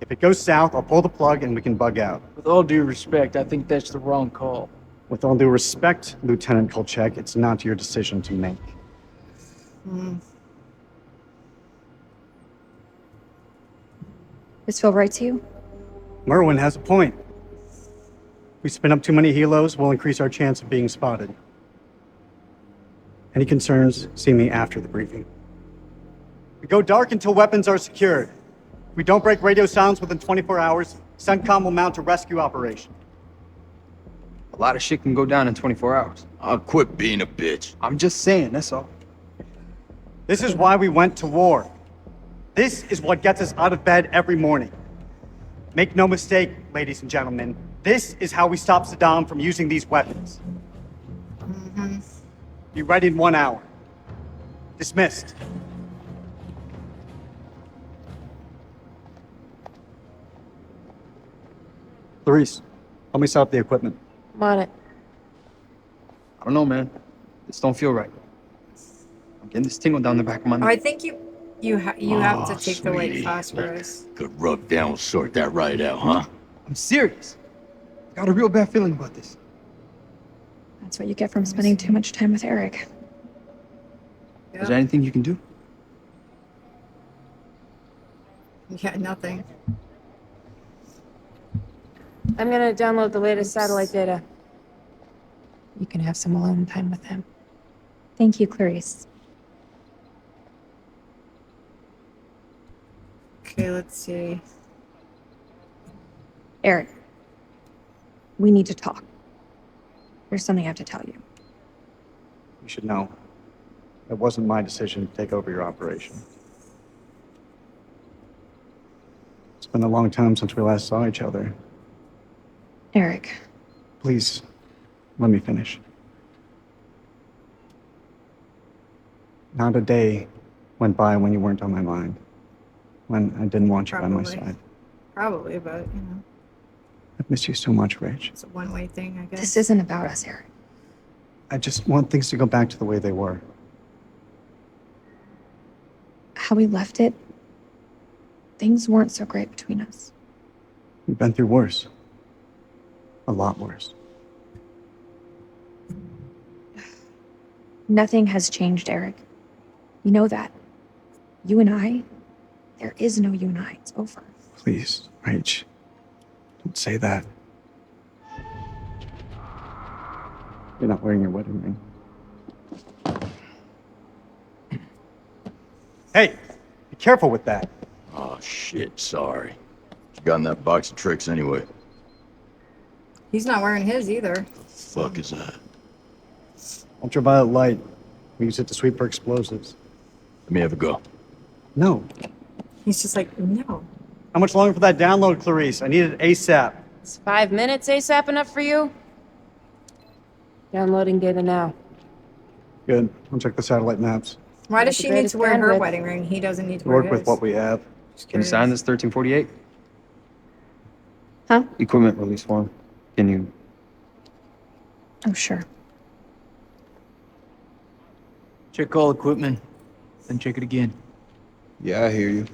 If it goes south, I'll pull the plug and we can bug out. With all due respect, I think that's the wrong call. With all due respect, Lieutenant Kolchak, it's not your decision to make. This feel right to you? Merwin has a point. If we spin up too many helos, we'll increase our chance of being spotted. Any concerns, see me after the briefing. We go dark until weapons are secured. If we don't break radio silence within 24 hours, CENTCOM will mount a rescue operation. A lot of shit can go down in 24 hours. I'll quit being a bitch. I'm just saying, that's all. This is why we went to war. This is what gets us out of bed every morning. Make no mistake, ladies and gentlemen, this is how we stop Saddam from using these weapons. Be ready in 1 hour. Dismissed. Clarice, help me set up the equipment. I'm on it. I don't know, man. This don't feel right. I'm getting this tingle down the back of my Oh, neck. I think you have to take the white sweetie. phosphorus. Good rub down will sort that right out, huh? I'm serious. I got a real bad feeling about this. That's what you get from spending too much time with Eric. Is there anything you can do? Yeah, nothing. I'm gonna download the latest satellite data. You can have some alone time with him. Thank you, Clarice. Okay, let's see. Eric, we need to talk. There's something I have to tell you. You should know. It wasn't my decision to take over your operation. It's been a long time since we last saw each other. Eric, Please, let me finish. Not a day went by when you weren't on my mind. When I didn't want you by my side. Probably, but, I've missed you so much, Rach. it's a one-way thing, I guess. this isn't about us, Eric. I just want things to go back to the way they were. How we left it, things weren't so great between us. We've been through worse. A lot worse. Nothing has changed, Eric. You know that. You and I, there is no you and I. It's over. Please, Rach. Don't say that. You're not wearing your wedding ring. Hey, be careful with that. Oh, shit, sorry. You got in that box of tricks anyway. He's not wearing his either. Fuck is that? Ultraviolet light. We use it to sweep for explosives. Let me have a go. No. He's just like, no. How much longer for that download, Clarice? I need it ASAP. Is 5 minutes ASAP enough for you? Downloading data now. Good. I'll check the satellite maps. Why does the she need greatest to wear her bandwidth. wedding ring? He doesn't need to wear Work his. with what we have. Can you sign this 1348? Huh? Equipment release form. Can you? Oh, sure. Check all equipment, then check it again. Yeah, I hear you.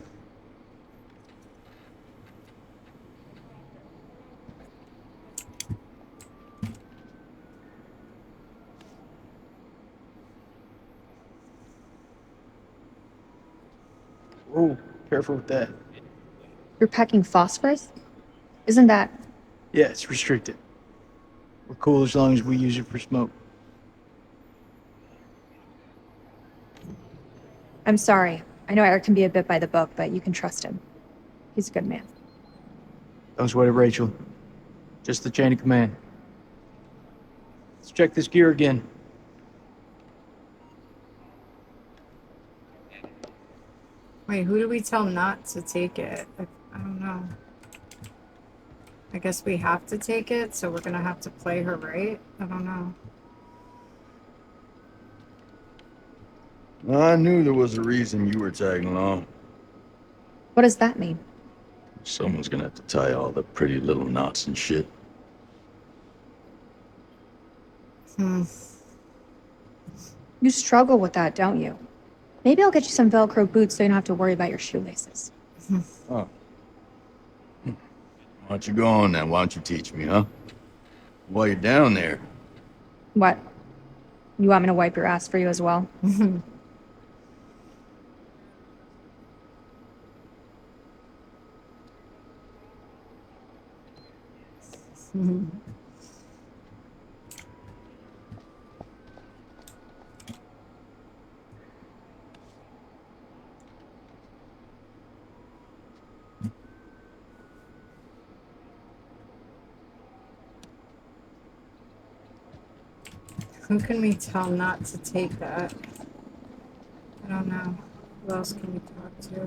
Whoa, careful with that. You're packing phosphorus? Isn't that... Yeah, it's restricted. We're cool as long as we use it for smoke. I'm sorry. I know Eric can be a bit by the book, but you can trust him. He's a good man. Don't sweat it, Rachel. Just the chain of command. Let's check this gear again. Wait, who do we tell not to take it? I don't know. I guess we have to take it, so we're gonna have to play her right? I don't know. I knew there was a reason you were tagging along. What does that mean? Someone's gonna have to tie all the pretty little knots and shit. You struggle with that, don't you? Maybe I'll get you some Velcro boots so you don't have to worry about your shoelaces. Oh. Why don't you go on then? Why don't you teach me, huh? While you're down there. What? You want me to wipe your ass for you as well? Who can we tell not to take that? I don't know. Who else can we talk to?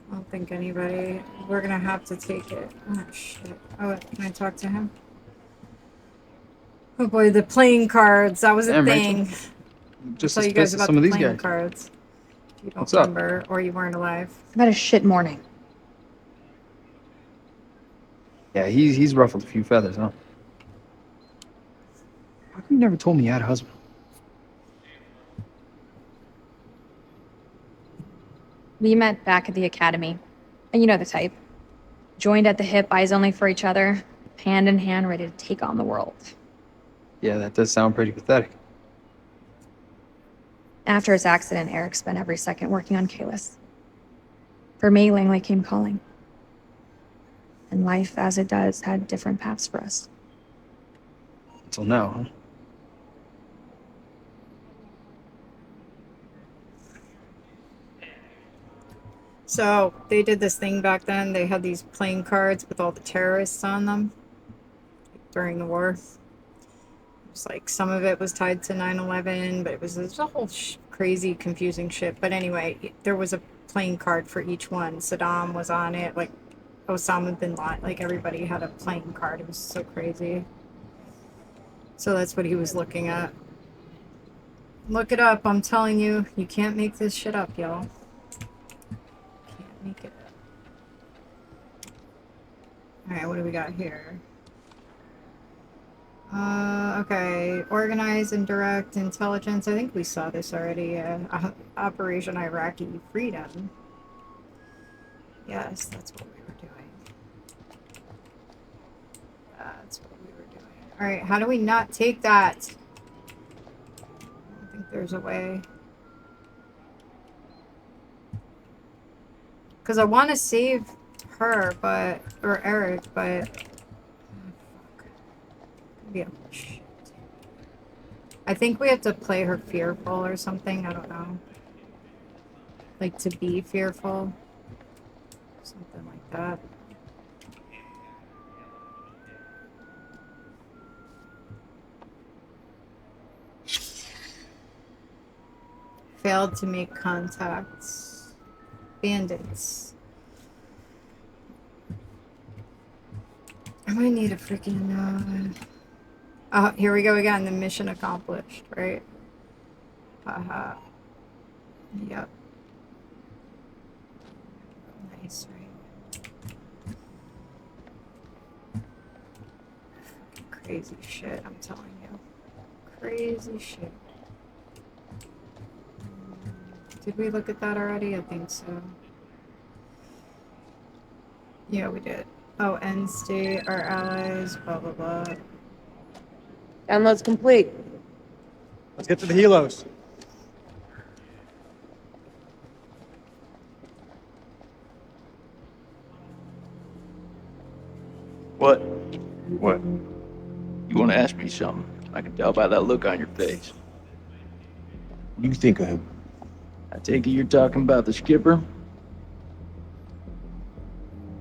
I don't think anybody. We're gonna have to take it. Oh shit. Oh, can I talk to him? Oh boy, the playing cards. That was a Damn, thing. Rachel. I'll Just tell as you guys pissed as about some the of these playing guys. cards. If you don't What's up? remember, or you weren't alive. I've had a shit morning. Yeah, he's ruffled a few feathers, huh? How come you never told me you had a husband? We met back at the academy. And you know the type. Joined at the hip, eyes only for each other. Hand in hand, ready to take on the world. Yeah, that does sound pretty pathetic. After his accident, Eric spent every second working on Kalis. For me, Langley came calling. And life, as it does, had different paths for us. Until now, huh? So they did this thing back then. They had these playing cards with all the terrorists on them during the war. It's like some of it was tied to 9/11, but it was a whole crazy, confusing shit. But anyway, there was a playing card for each one. Saddam was on it, like Osama bin Laden, like everybody had a playing card. It was so crazy. So that's what he was looking at. Look it up. I'm telling you, you can't make this shit up, y'all. Can't make it up. Alright, what do we got here? Okay. Organize and direct intelligence. I think we saw this already. Operation Iraqi Freedom. Yes, that's what we were doing. That's what we were doing. Alright, how do we not take that? I don't think there's a way. Because I want to save her, but... or Eric, but... Yeah. I think we have to play her fearful or something. I don't know. Like to be fearful. Something like that. Failed to make contacts. Bandits. I might need a freaking, oh, here we go again. The mission accomplished, right? Haha. Yep. Nice, right? Fucking crazy shit, I'm telling you. Crazy shit. Did we look at that already? I think so. Yeah, we did. Oh, end state, our allies, blah, blah, blah. Download's complete. Let's get to the helos. What? What? You want to ask me something? I can tell by that look on your face. What do you think of him? I take it you're talking about the skipper?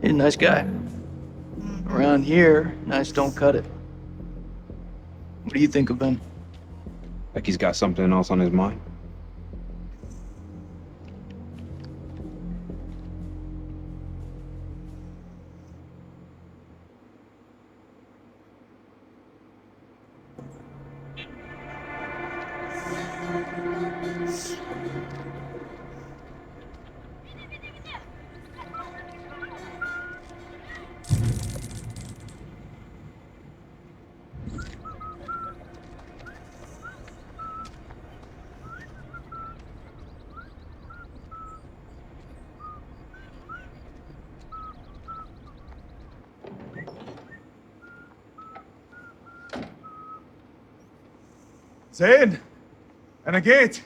He's a nice guy. Around here, nice don't cut it. What do you think of him? Like he's got something else on his mind? زين انا جيت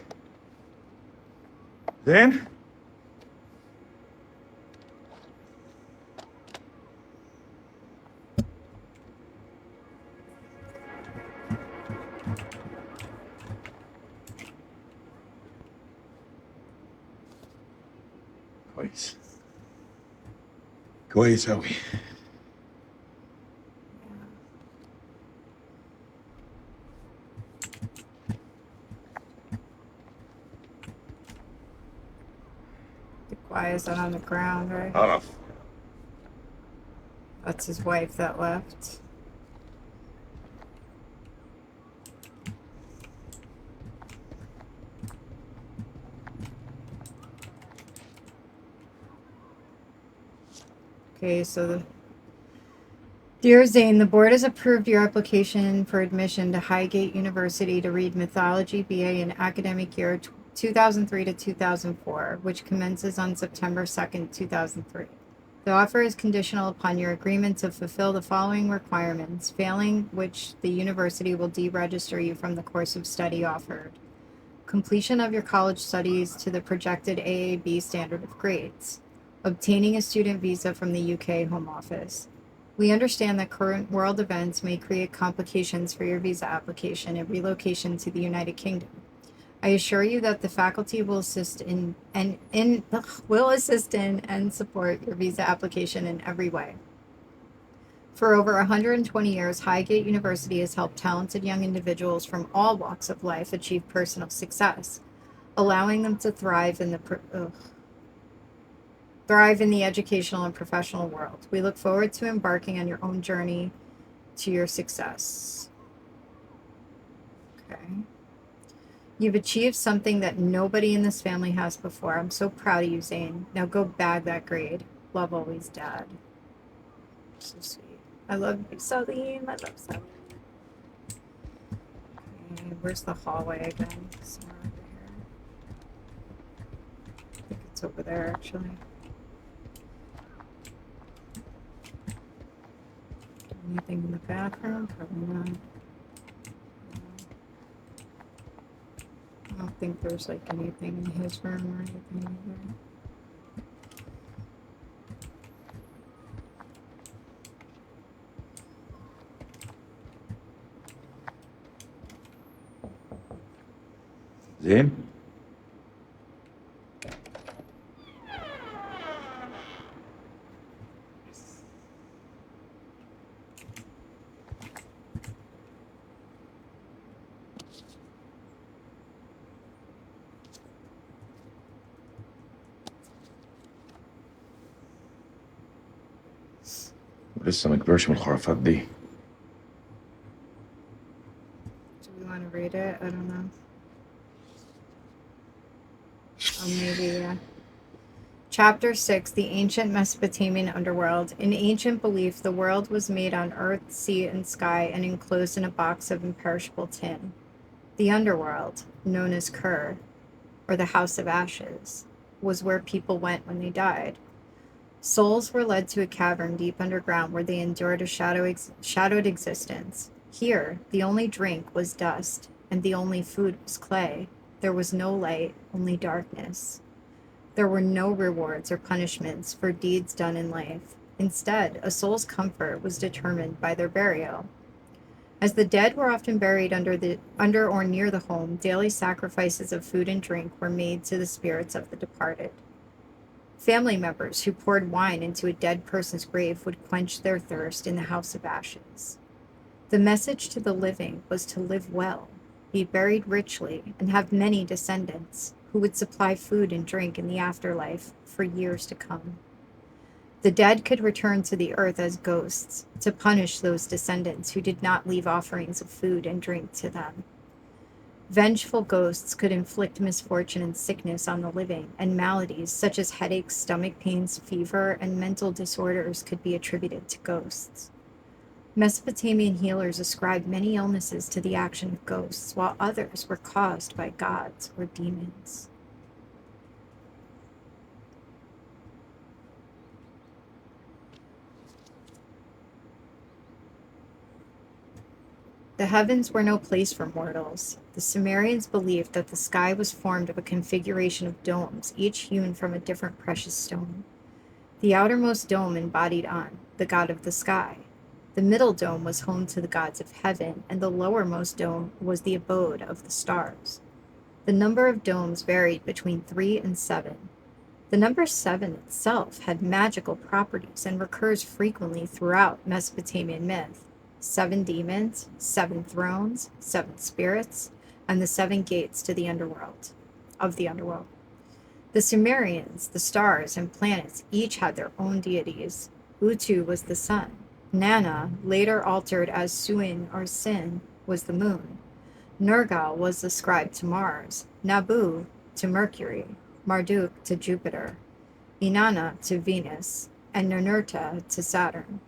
زين كويس كويس أوي Why is that on the ground, right? Araf. That's his wife that left. Okay, so Dear Zane, the board has approved your application for admission to Highgate University to read Mythology BA in academic year 2003 to 2004, which commences on September 2nd, 2003. The offer is conditional upon your agreement to fulfill the following requirements, failing which the university will deregister you from the course of study offered. Completion of your college studies to the projected AAB standard of grades. Obtaining a student visa from the UK Home Office. We understand that current world events may create complications for your visa application and relocation to the United Kingdom. I assure you that the faculty will assist in and support your visa application in every way. For over 120 years, Highgate University has helped talented young individuals from all walks of life achieve personal success, allowing them to thrive in the educational and professional world. We look forward to embarking on your own journey to your success. Okay. You've achieved something that nobody in this family has before. I'm so proud of you, Zane. Now go bag that grade. Love always, Dad. So sweet. I love you, Salim. I love Salim. Okay, where's the hallway again? Somewhere over here. I think it's over there, actually. Anything in the bathroom? Probably not. I don't think there's like anything in his room or anything either. زين؟ لسه ما كبرش من الخرافات دي. Do we want to read it? I don't know. Oh, maybe, yeah. Chapter 6, The Ancient Mesopotamian Underworld. In ancient belief, the world was made on earth, sea, and sky and enclosed in a box of imperishable tin. The underworld, known as Kur, or the House of Ashes, was where people went when they died. Souls were led to a cavern deep underground where they endured a shadowed existence. Here, the only drink was dust, and the only food was clay. There was no light, only darkness. There were no rewards or punishments for deeds done in life. Instead, a soul's comfort was determined by their burial. As the dead were often buried under or near the home, daily sacrifices of food and drink were made to the spirits of the departed. Family members who poured wine into a dead person's grave would quench their thirst in the House of Ashes. The message to the living was to live well, be buried richly, and have many descendants who would supply food and drink in the afterlife for years to come. The dead could return to the earth as ghosts to punish those descendants who did not leave offerings of food and drink to them. Vengeful ghosts could inflict misfortune and sickness on the living, and maladies such as headaches, stomach pains, fever, and mental disorders could be attributed to ghosts. Mesopotamian healers ascribed many illnesses to the action of ghosts, while others were caused by gods or demons. The heavens were no place for mortals. The Sumerians believed that the sky was formed of a configuration of domes, each hewn from a different precious stone. The outermost dome embodied An, the god of the sky. The middle dome was home to the gods of heaven, and the lowermost dome was the abode of the stars. The number of domes varied between 3 and 7. The number 7 itself had magical properties and recurs frequently throughout Mesopotamian myth. 7 demons, 7 thrones, 7 spirits, and the 7 gates to the underworld. The Sumerians, the stars, and planets each had their own deities. Utu was the sun. Nana, later altered as Suin or Sin, was the moon. Nergal was ascribed to Mars, Nabu to Mercury, Marduk to Jupiter, Inanna to Venus, and Ninurta to Saturn.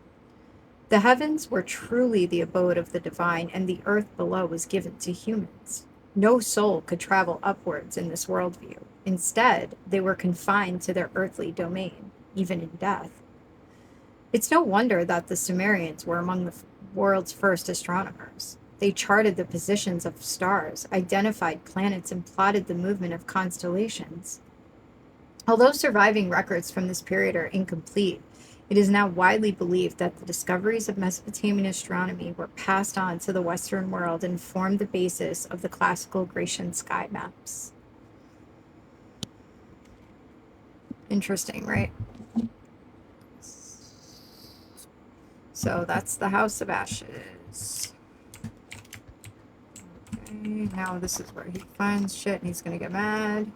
The heavens were truly the abode of the divine, and the earth below was given to humans. No soul could travel upwards in this worldview. Instead, they were confined to their earthly domain, even in death. It's no wonder that the Sumerians were among the world's first astronomers. They charted the positions of stars, identified planets, and plotted the movement of constellations. Although surviving records from this period are incomplete, it is now widely believed that the discoveries of Mesopotamian astronomy were passed on to the Western world and formed the basis of the classical Grecian sky maps. Interesting, right? So that's the House of Ashes. Okay, now this is where he finds shit and he's gonna get mad.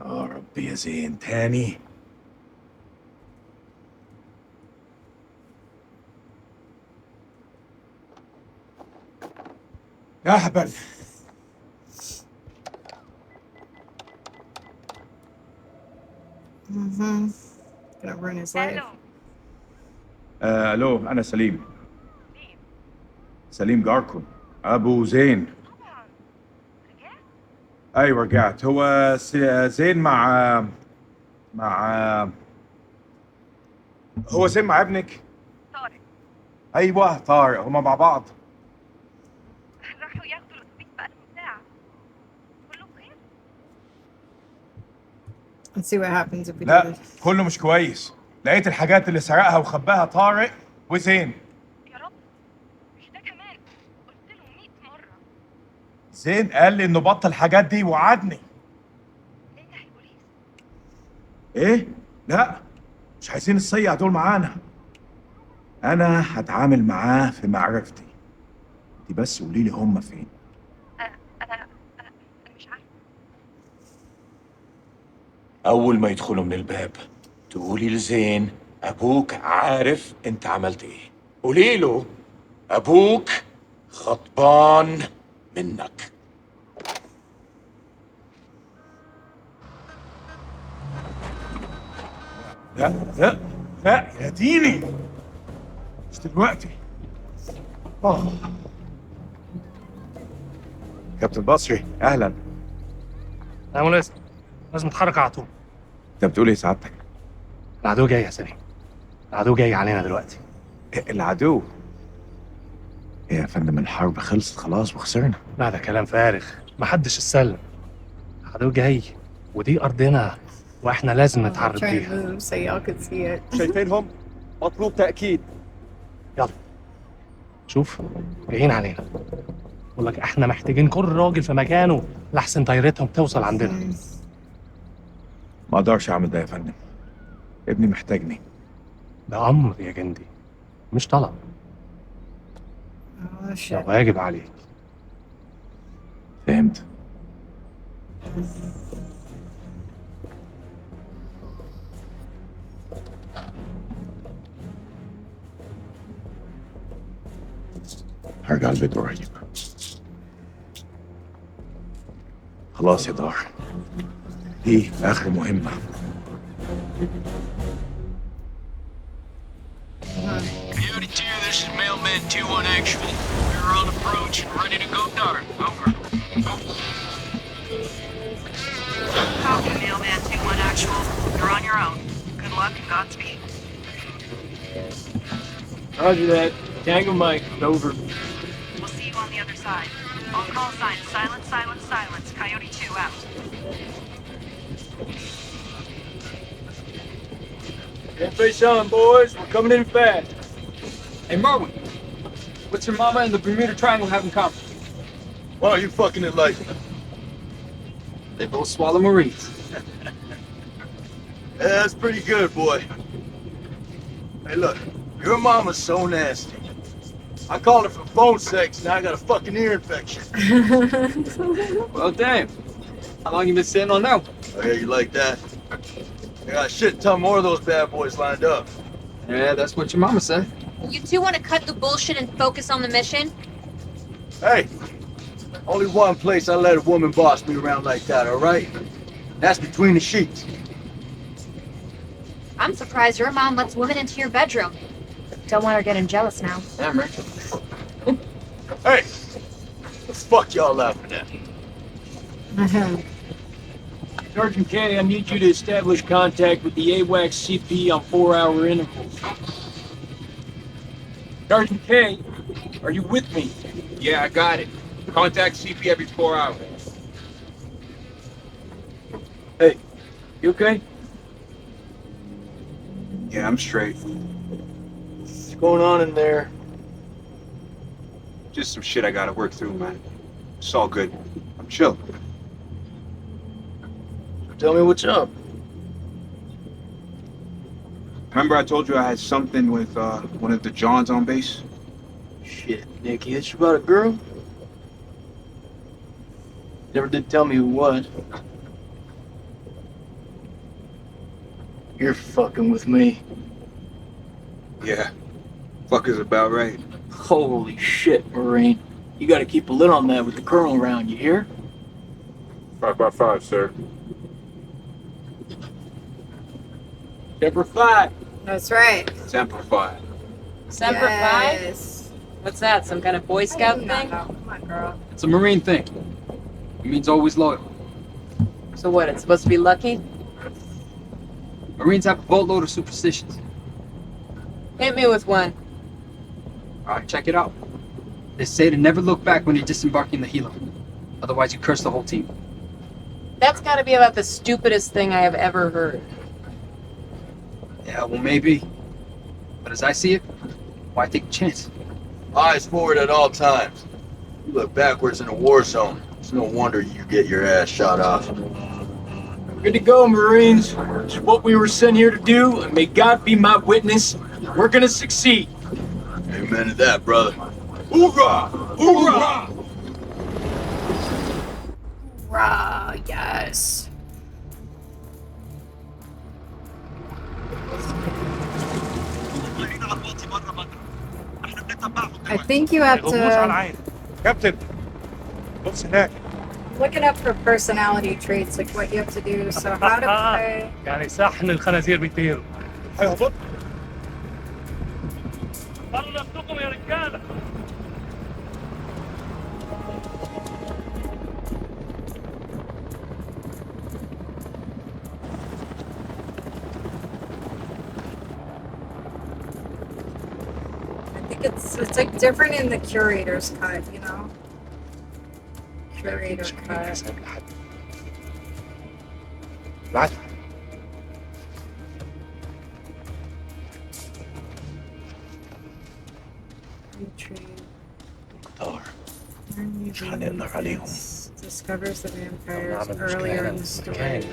يا رب يا زين تاني. يا هبل. Gonna ruin his life. الو انا سليم. سليم جاركم ابو زين. ايوه رجعت. هو زين مع هو زين مع ابنك؟ طارق. ايوه طارق، هما مع بعض. راحوا ياخدوا الاتوبيس بقالهم ساعة. كله بخير؟ Let's see what happens if we do لا this. كله مش كويس. لقيت الحاجات اللي سرقها وخباها طارق وزين. يا رب مش ده كمان، قلت له 100 مرة. زين قال لي انه بطل الحاجات دي ووعدني. انت البوليس؟ ايه؟ لا مش عايزين الصيع دول معانا. انا هتعامل معاه في معرفتي. انت بس قولي لي هم فين. انا مش عارفة. اول ما يدخلوا من الباب تقولي لزين ابوك عارف انت عملت ايه. قولي له ابوك غضبان منك. لا لا لا يا ديني مش دلوقتي. كابتن بصري اهلا. يا ملازم لازم نتحرك على طول. انت بتقول ايه سعادتك؟ العدو جاي يا سليم. العدو جاي علينا دلوقتي. العدو؟ إيه يا فندم، الحرب خلصت خلاص وخسرنا. لا ده كلام فارغ، محدش اتسلم. العدو جاي ودي ارضنا واحنا لازم نتحرك بيها. شايفينهم؟ مطلوب تأكيد. يلا شوف جايين علينا. بقول لك احنا محتاجين كل راجل في مكانه لحسن طيارتهم توصل عندنا. ما اقدرش اعمل ده يا فندم، ابني محتاجني. ده امر يا جندي مش طلب. ده واجب عليك. فهمت. هرجع البيت قريب. خلاص يا دار، دي آخر مهمة. Coyote 2, this is Mailman 2-1 actual. We're on approach and ready to go dark. Over. Copy, Mailman 2-1 actual. You're on your own. Good luck and Godspeed. Roger that. Tango Mike, over. We'll see you on the other side. On call sign, silence, silence, silence. Coyote 2 out. Get face on, boys. We're coming in fast. Hey, Marwin. What's your mama and the Bermuda Triangle have in common? Why are you fucking it like? They both swallow Marines. Yeah, that's pretty good, boy. Hey, look, your mama's so nasty. I called her for phone sex, now I got a fucking ear infection. Well, damn. How long you been sitting on that one? Oh, yeah, you like that? I got a shit ton more of those bad boys lined up. Yeah, that's what your mama said. You two want to cut the bullshit and focus on the mission? Hey, only one place I let a woman boss me around like that, all right? That's between the sheets. I'm surprised your mom lets women into your bedroom. Don't want her getting jealous now. Damn, Rachel. Hey, the fuck y'all laughing at? Sergeant K, I need you to establish contact with the AWACS CP on 4-hour intervals. Sergeant K, are you with me? Yeah, I got it. Contact CP every 4 hours. Hey, you okay? Yeah, I'm straight. What's going on in there? Just some shit I gotta work through, man. It's all good. I'm chill. Tell me what's up. Remember I told you I had something with one of the Johns on base? Shit, Nicky, it's about a girl? Never did tell me who it was. You're fucking with me. Yeah. Fuck is about right. Holy shit, Marine. You gotta keep a lid on that with the colonel around, you hear? 5 by 5, sir. Semper Fi. That's right. Semper Fi. Semper Fi? Yes. What's that, some kind of Boy Scout thing? Come on, girl. It's a Marine thing. It means always loyal. So what, it's supposed to be lucky? Marines have a boatload of superstitions. Hit me with one. Alright, check it out. They say to never look back when you're disembarking the helo. Otherwise you curse the whole team. That's gotta be about the stupidest thing I have ever heard. Yeah, well maybe. But as I see it, why take a chance? Eyes forward at all times. You look backwards in a war zone. It's no wonder you get your ass shot off. Good to go, Marines. It's what we were sent here to do, and may God be my witness. We're gonna succeed. Amen to that, brother. Hoorah! Hoorah! Rah, yes. I think you have to كابتن بص هناك. look it up for personality traits, like what you have to do. So how to play. يعني صحن الخنازير بيطيروا. هيهبط. طلعوا نفسكم يا رجاله. it's like different in the curator's cut, you know? Curator cut. بعد Retrieve. مش هنقدر عليهم. Discovers the vampires earlier in the story.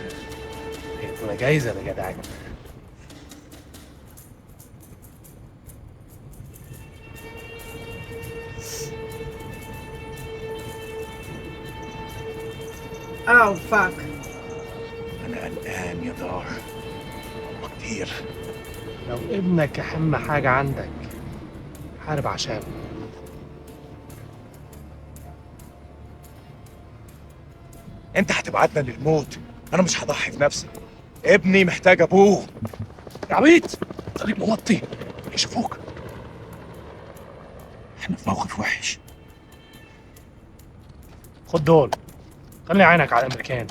هيدونا جايزة يا جدعان. Oh fuck. أنا قلقان يا دار كتير. لو ابنك أهم حاجة عندك حارب عشانه. انت هتبعتنا للموت، انا مش هضحي بنفسي. ابني محتاج ابوه. يا عبيط خليك موطي يشوفوك. احنا في موقف وحش. خد دول، خلي عينك على الامريكان.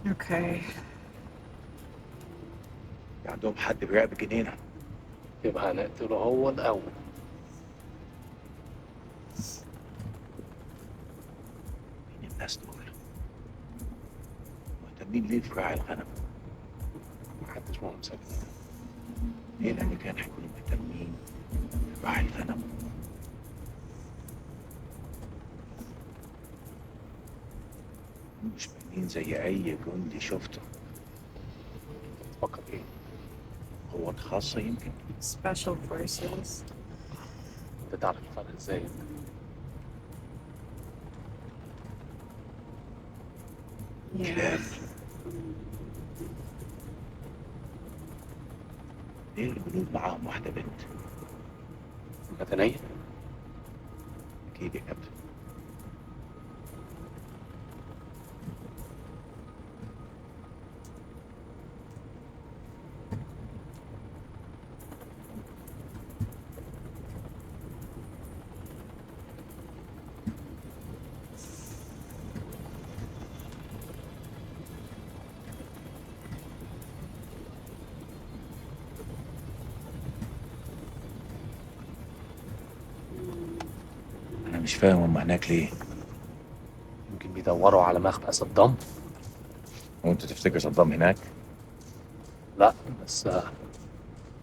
Okay. عندهم حد بيراقب الجنينة. يبقى هنقتله هو الأول. مين الناس دول؟ مهتمين ليه بفراع الغنم؟ محدش مهم ساكت. ليه الأمريكان هيكونوا مهتمين بفراع الغنم؟ مش باينين زي أي جندي شفته. تفكر إيه؟ قوات خاصة يمكن؟ Special forces. أنت تعرف الفرق إزاي؟ كلاب. ليه الجنود معاهم واحدة بنت؟ مدنية؟ أكيد يا كابتن. مش فاهم هم هناك ليه. يمكن بيدوروا على مخبأ صدام. وانت تفتكر صدام هناك؟ لا بس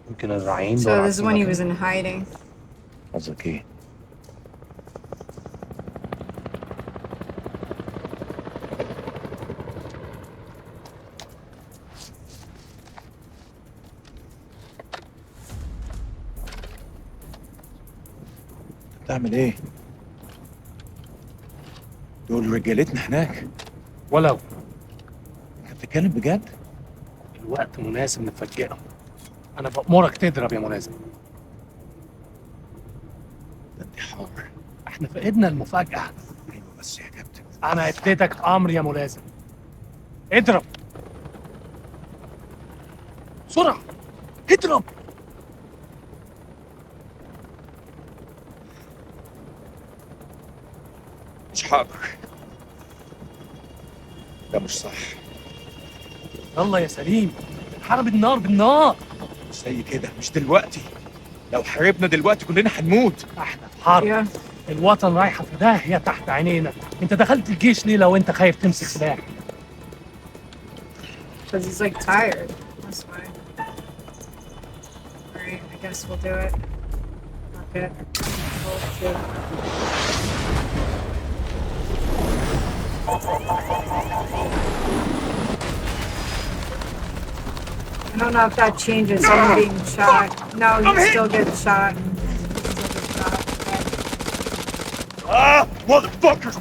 يمكن الرعين. So this is when he was in hiding. قصدك ايه؟ بتعمل ايه؟ دول رجالتنا هناك. ولو انت بتتكلم بجد؟ الوقت مناسب نفاجئهم. انا بأمرك تضرب يا ملازم. ده انتحار. احنا فقدنا المفاجأة. ايوه بس يا كابتن. انا اديتك امر يا ملازم. اضرب بسرعة، اضرب. مش هقدر. ده مش صح. يلا يا سليم، حرب النار بالنار. مش زي كده، مش دلوقتي. لو حاربنا دلوقتي كلنا هنموت. احنا في حرب. الوطن رايحة في داهية تحت عينينا. انت دخلت الجيش ليه لو انت خايف تمسك سلاح؟ Because he's like tired. That's why. Alright, I guess we'll do it. Okay. Bullshit. I don't know if that changes him being shot. No, he still gets shot. Ah, motherfuckers!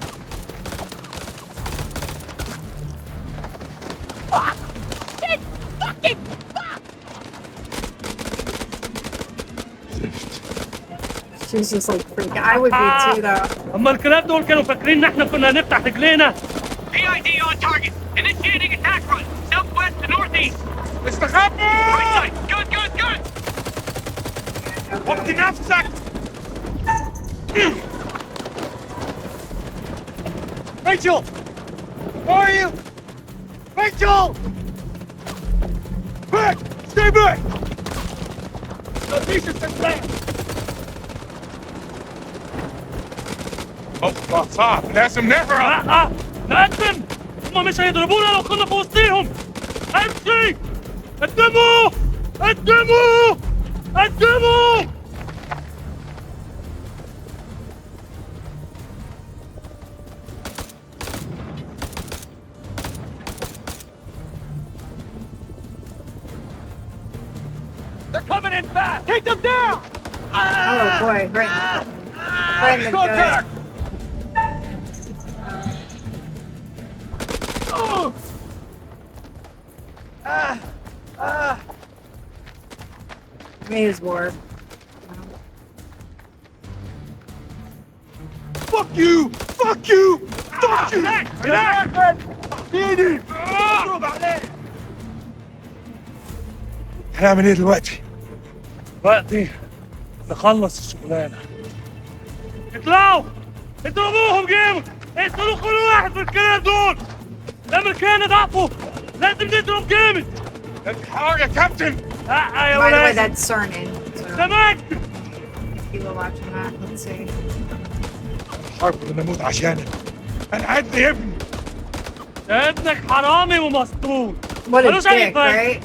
Shit! Fucking fuck! She's just like freaking. I would be too, though. اما الكلاب دول كانوا فاكرين ان احنا كنا هنفتح رجلينا. PID on target. Initiating attack run. Southwest to northeast. استخبوا! Right side. Good, good, good. وطي نفسك! Rachel! Where are you? Rachel! Back! Stay back! The pieces are playing! صعب لازم نهرب. لا نقدم. هم مش هيضربونا لو كنا في وسطيهم. امشي. قدموا. قدموا. قدموا. They're coming in fast! Take them down! Oh boy, right in the gut. Maze war. Fuck you! Fuck you! Fuck you! ايدي! اضرب عليه! هنعمل ايه دلوقتي؟ دلوقتي نخلص الشغلانة. اطلعوا! اضربوهم جيبوا! اقتلوا كل واحد من الكلاب دول! الأمريكان ضعفوا! لازم نضرب جامد! الحار يا كابتن! لا يا By the way, ولاد! that's Cernan. So سمعت! you were watching that. Let's see. حرب اللي نموت عشانك. انا عندي ابن. ابنك حرامي ومسطول. What a ملوش أي dick, فايدة. right?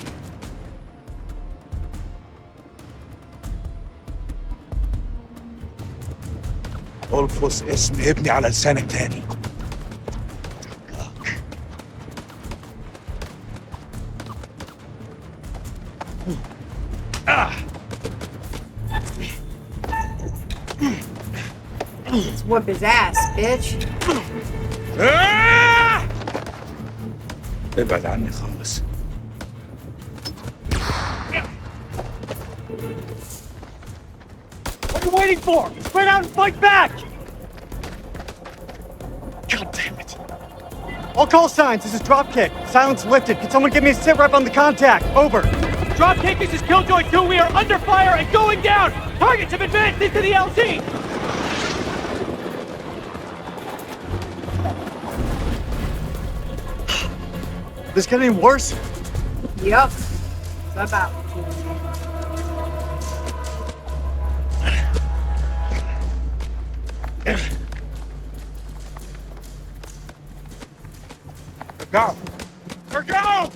الفص اسم ابني على لسانك تاني. Let's whoop his ass, bitch. ابعد عني خالص. What are you waiting for? Spread out and fight back! God damn it. All call signs, this is Dropkick. Silence lifted. Can someone give me a sit rep on the contact? Over. Dropkick, this is Killjoy 2. We are under fire and going down. Targets have advanced into the LZ. This get any worse? Yup. About. Go! Go!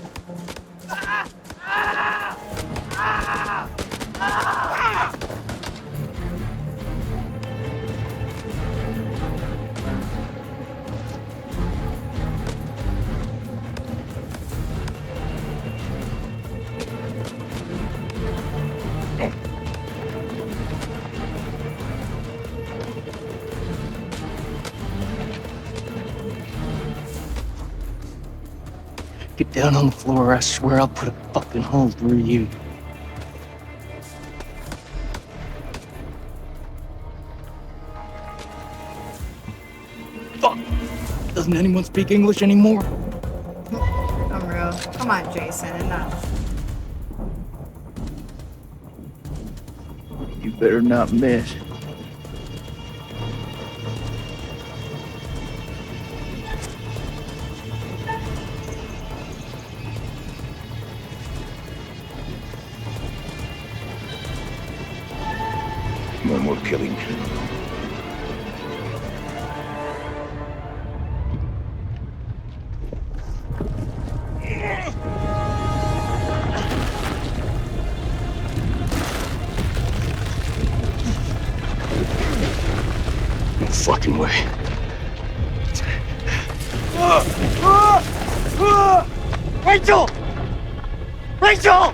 Get down on the floor, I swear I'll put a fucking hole through you. Fuck! Doesn't anyone speak English anymore? Unreal. Come on, Jason, enough. You better not miss. No more killing. No fucking way. Rachel! Rachel!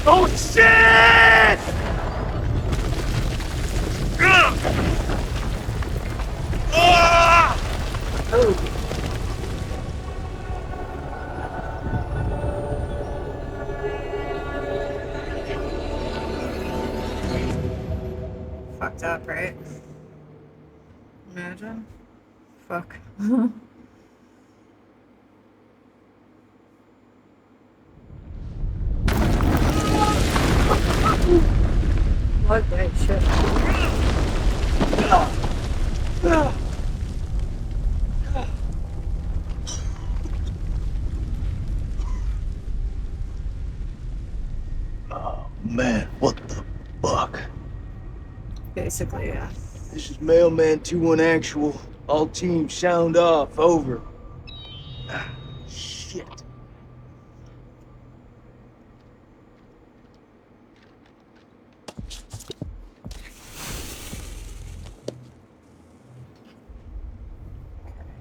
Oh shit! Fucked up, right? Imagine. Fuck. What that shit? Man, what the fuck? Basically, yeah. This is Mailman 2-1 actual. All teams sound off, over. Shit.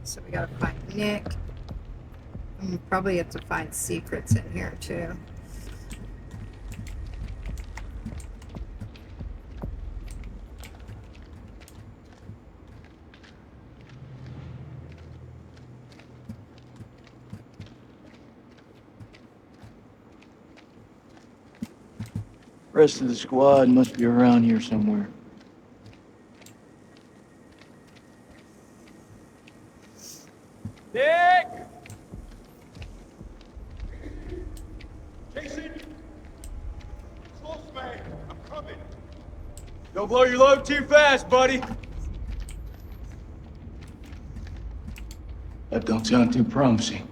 So we gotta find Nick. And we probably have to find secrets in here too. Rest of the squad must be around here somewhere. Nick! Jason! Close, man. I'm coming. Don't blow your load too fast, buddy. That don't sound too promising.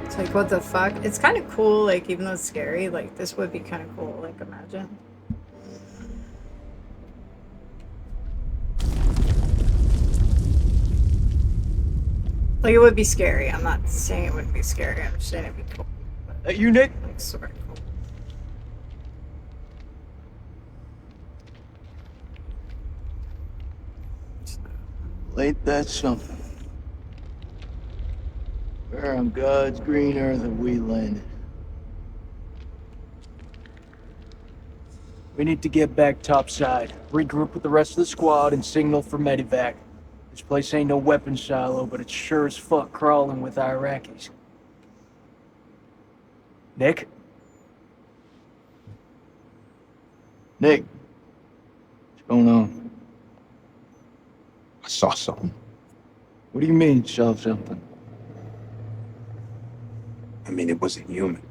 It's like, what the fuck? It's kind of cool, like, even though it's scary, like, this would be kind of cool, like, imagine. Like, it would be scary. I'm not saying it wouldn't be scary. I'm just saying it'd be cool. That you, Nick? Like, sort of cool. Ain't that something? Where on God's green earth have we landed? We need to get back topside, regroup with the rest of the squad, and signal for medevac. This place ain't no weapons silo, but it's sure as fuck crawling with Iraqis. Nick? Nick? What's going on? I saw something. What do you mean, saw something? I mean, it wasn't human.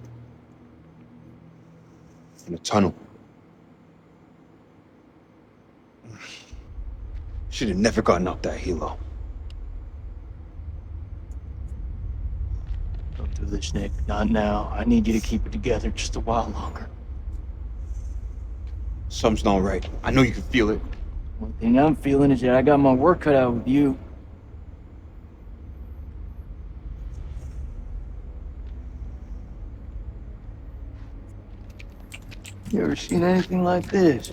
In a tunnel. Should have never gotten up that helo. Don't do this, Nick. Not now. I need you to keep it together just a while longer. Something's not right. I know you can feel it. One thing I'm feeling is that I got my work cut out with you. You ever seen anything like this?